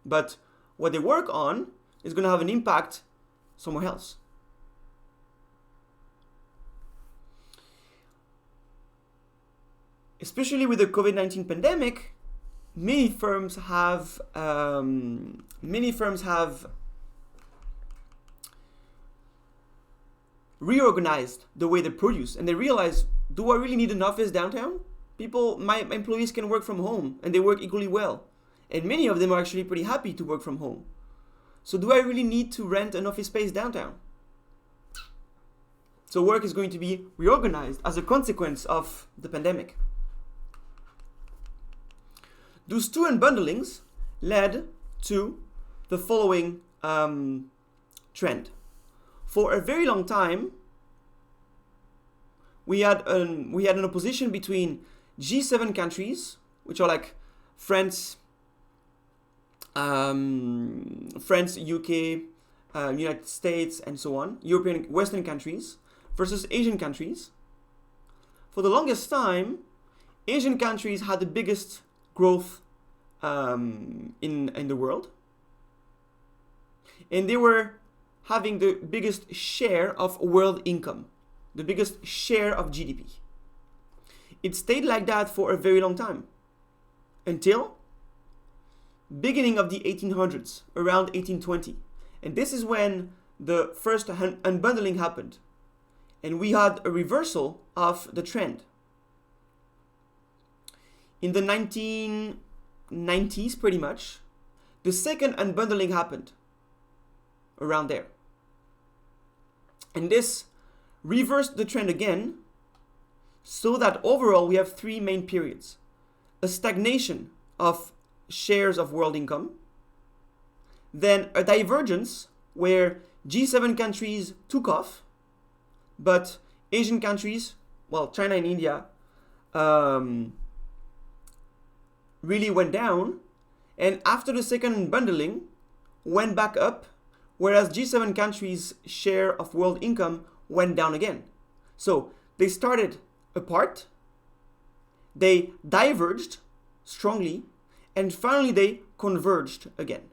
But what they work on is going to have an impact somewhere else. Especially with the COVID-19 pandemic, many firms have reorganized the way they produce, and they realize, do I really need an office downtown? My employees can work from home, and they work equally well. And many of them are actually pretty happy to work from home. So do I really need to rent an office space downtown? So work is going to be reorganized as a consequence of the pandemic. Those two unbundlings led to the following trend. For a very long time, we had an opposition between G7 countries, which are like France, UK, United States, and so on, European, Western countries, versus Asian countries. For the longest time, Asian countries had the biggest growth in the world, and they were having the biggest share of world income, the biggest share of GDP. It stayed like that for a very long time, until beginning of the 1800s, around 1820. And this is when the first unbundling happened, and we had a reversal of the trend. In the 1990s, pretty much, the second unbundling happened around there. And this reversed the trend again, so that overall we have three main periods. A stagnation of shares of world income, then a divergence where G7 countries took off, but Asian countries, well, China and India, really went down, and after the second unbundling, went back up, whereas G7 countries' share of world income went down again. So they started apart, they diverged strongly, and finally they converged again.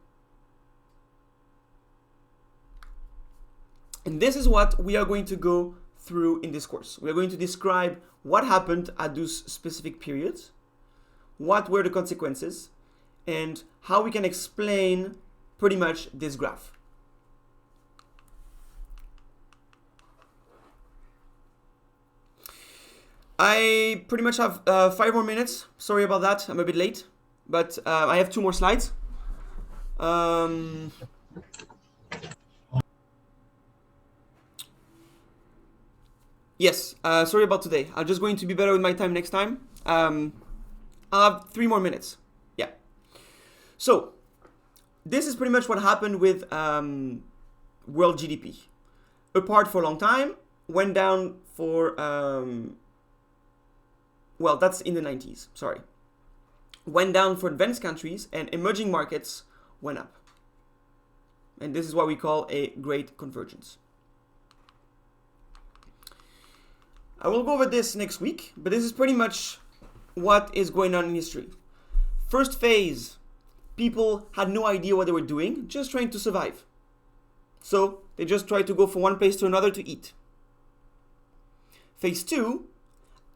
And this is what we are going to go through in this course. We are going to describe what happened at those specific periods, what were the consequences, and how we can explain pretty much this graph. I pretty much have 5 more minutes. Sorry about that, I'm a bit late, but I have 2 more slides. Yes, sorry about today. I'm just going to be better with my time next time. I'll have 3 more minutes. Yeah. So, this is pretty much what happened with world GDP. Apart for a long time, went down for, well, that's in the 90s, sorry. Went down for advanced countries, and emerging markets went up. And this is what we call a great convergence. I will go over this next week, but this is pretty much what is going on in history. First phase, people had no idea what they were doing, just trying to survive. So they just tried to go from one place to another to eat. Phase 2,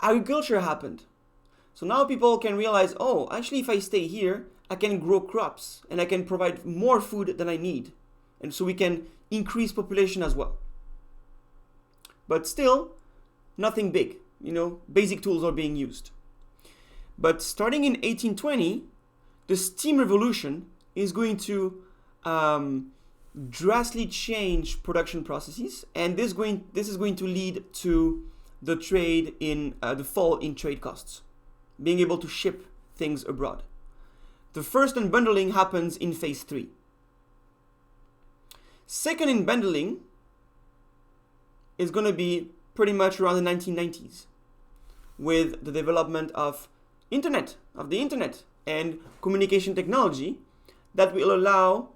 agriculture happened. So now people can realize, oh, actually if I stay here, I can grow crops and I can provide more food than I need. And so we can increase population as well. But still, nothing big, basic tools are being used. But starting in 1820, the steam revolution is going to drastically change production processes, and this is going to lead to the trade in the fall in trade costs, being able to ship things abroad. The first unbundling happens in phase 3. Second unbundling is going to be pretty much around the 1990s, with the development of the internet and communication technology that will allow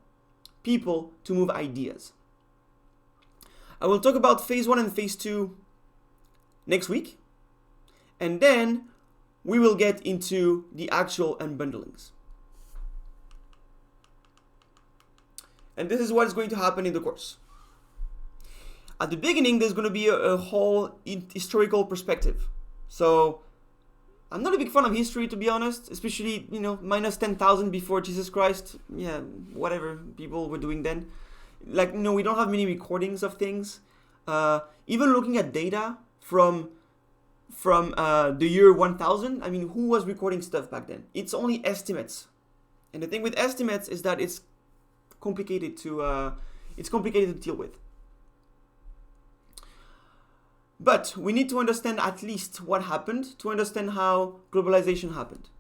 people to move ideas. I will talk about phase 1 and phase 2 next week, and then we will get into the actual unbundlings. And this is what is going to happen in the course. At the beginning, there's going to be a whole historical perspective. So I'm not a big fan of history, to be honest, especially, minus 10,000 before Jesus Christ. Yeah, whatever people were doing then. Like, we don't have many recordings of things. Even looking at data from the year 1000, who was recording stuff back then? It's only estimates. And the thing with estimates is that it's complicated to deal with. But we need to understand at least what happened to understand how globalization happened.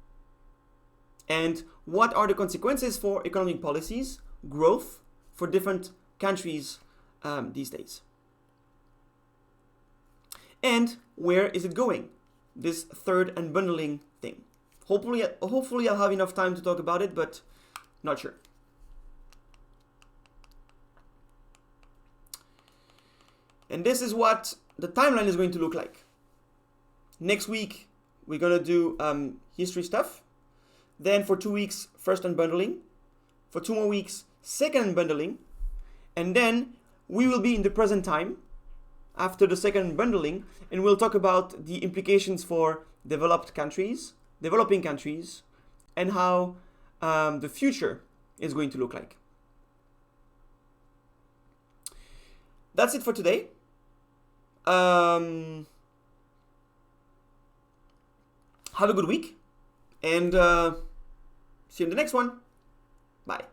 And what are the consequences for economic policies, growth for different countries these days. And where is it going? This third unbundling thing. Hopefully I'll have enough time to talk about it, but not sure. And this is what the timeline is going to look like. Next week, we're going to do history stuff. Then for 2 weeks, first unbundling. For 2 more weeks, second unbundling. And then we will be in the present time after the second unbundling, and we'll talk about the implications for developing countries, and how the future is going to look like. That's it for today. Have a good week, and see you in the next one. Bye.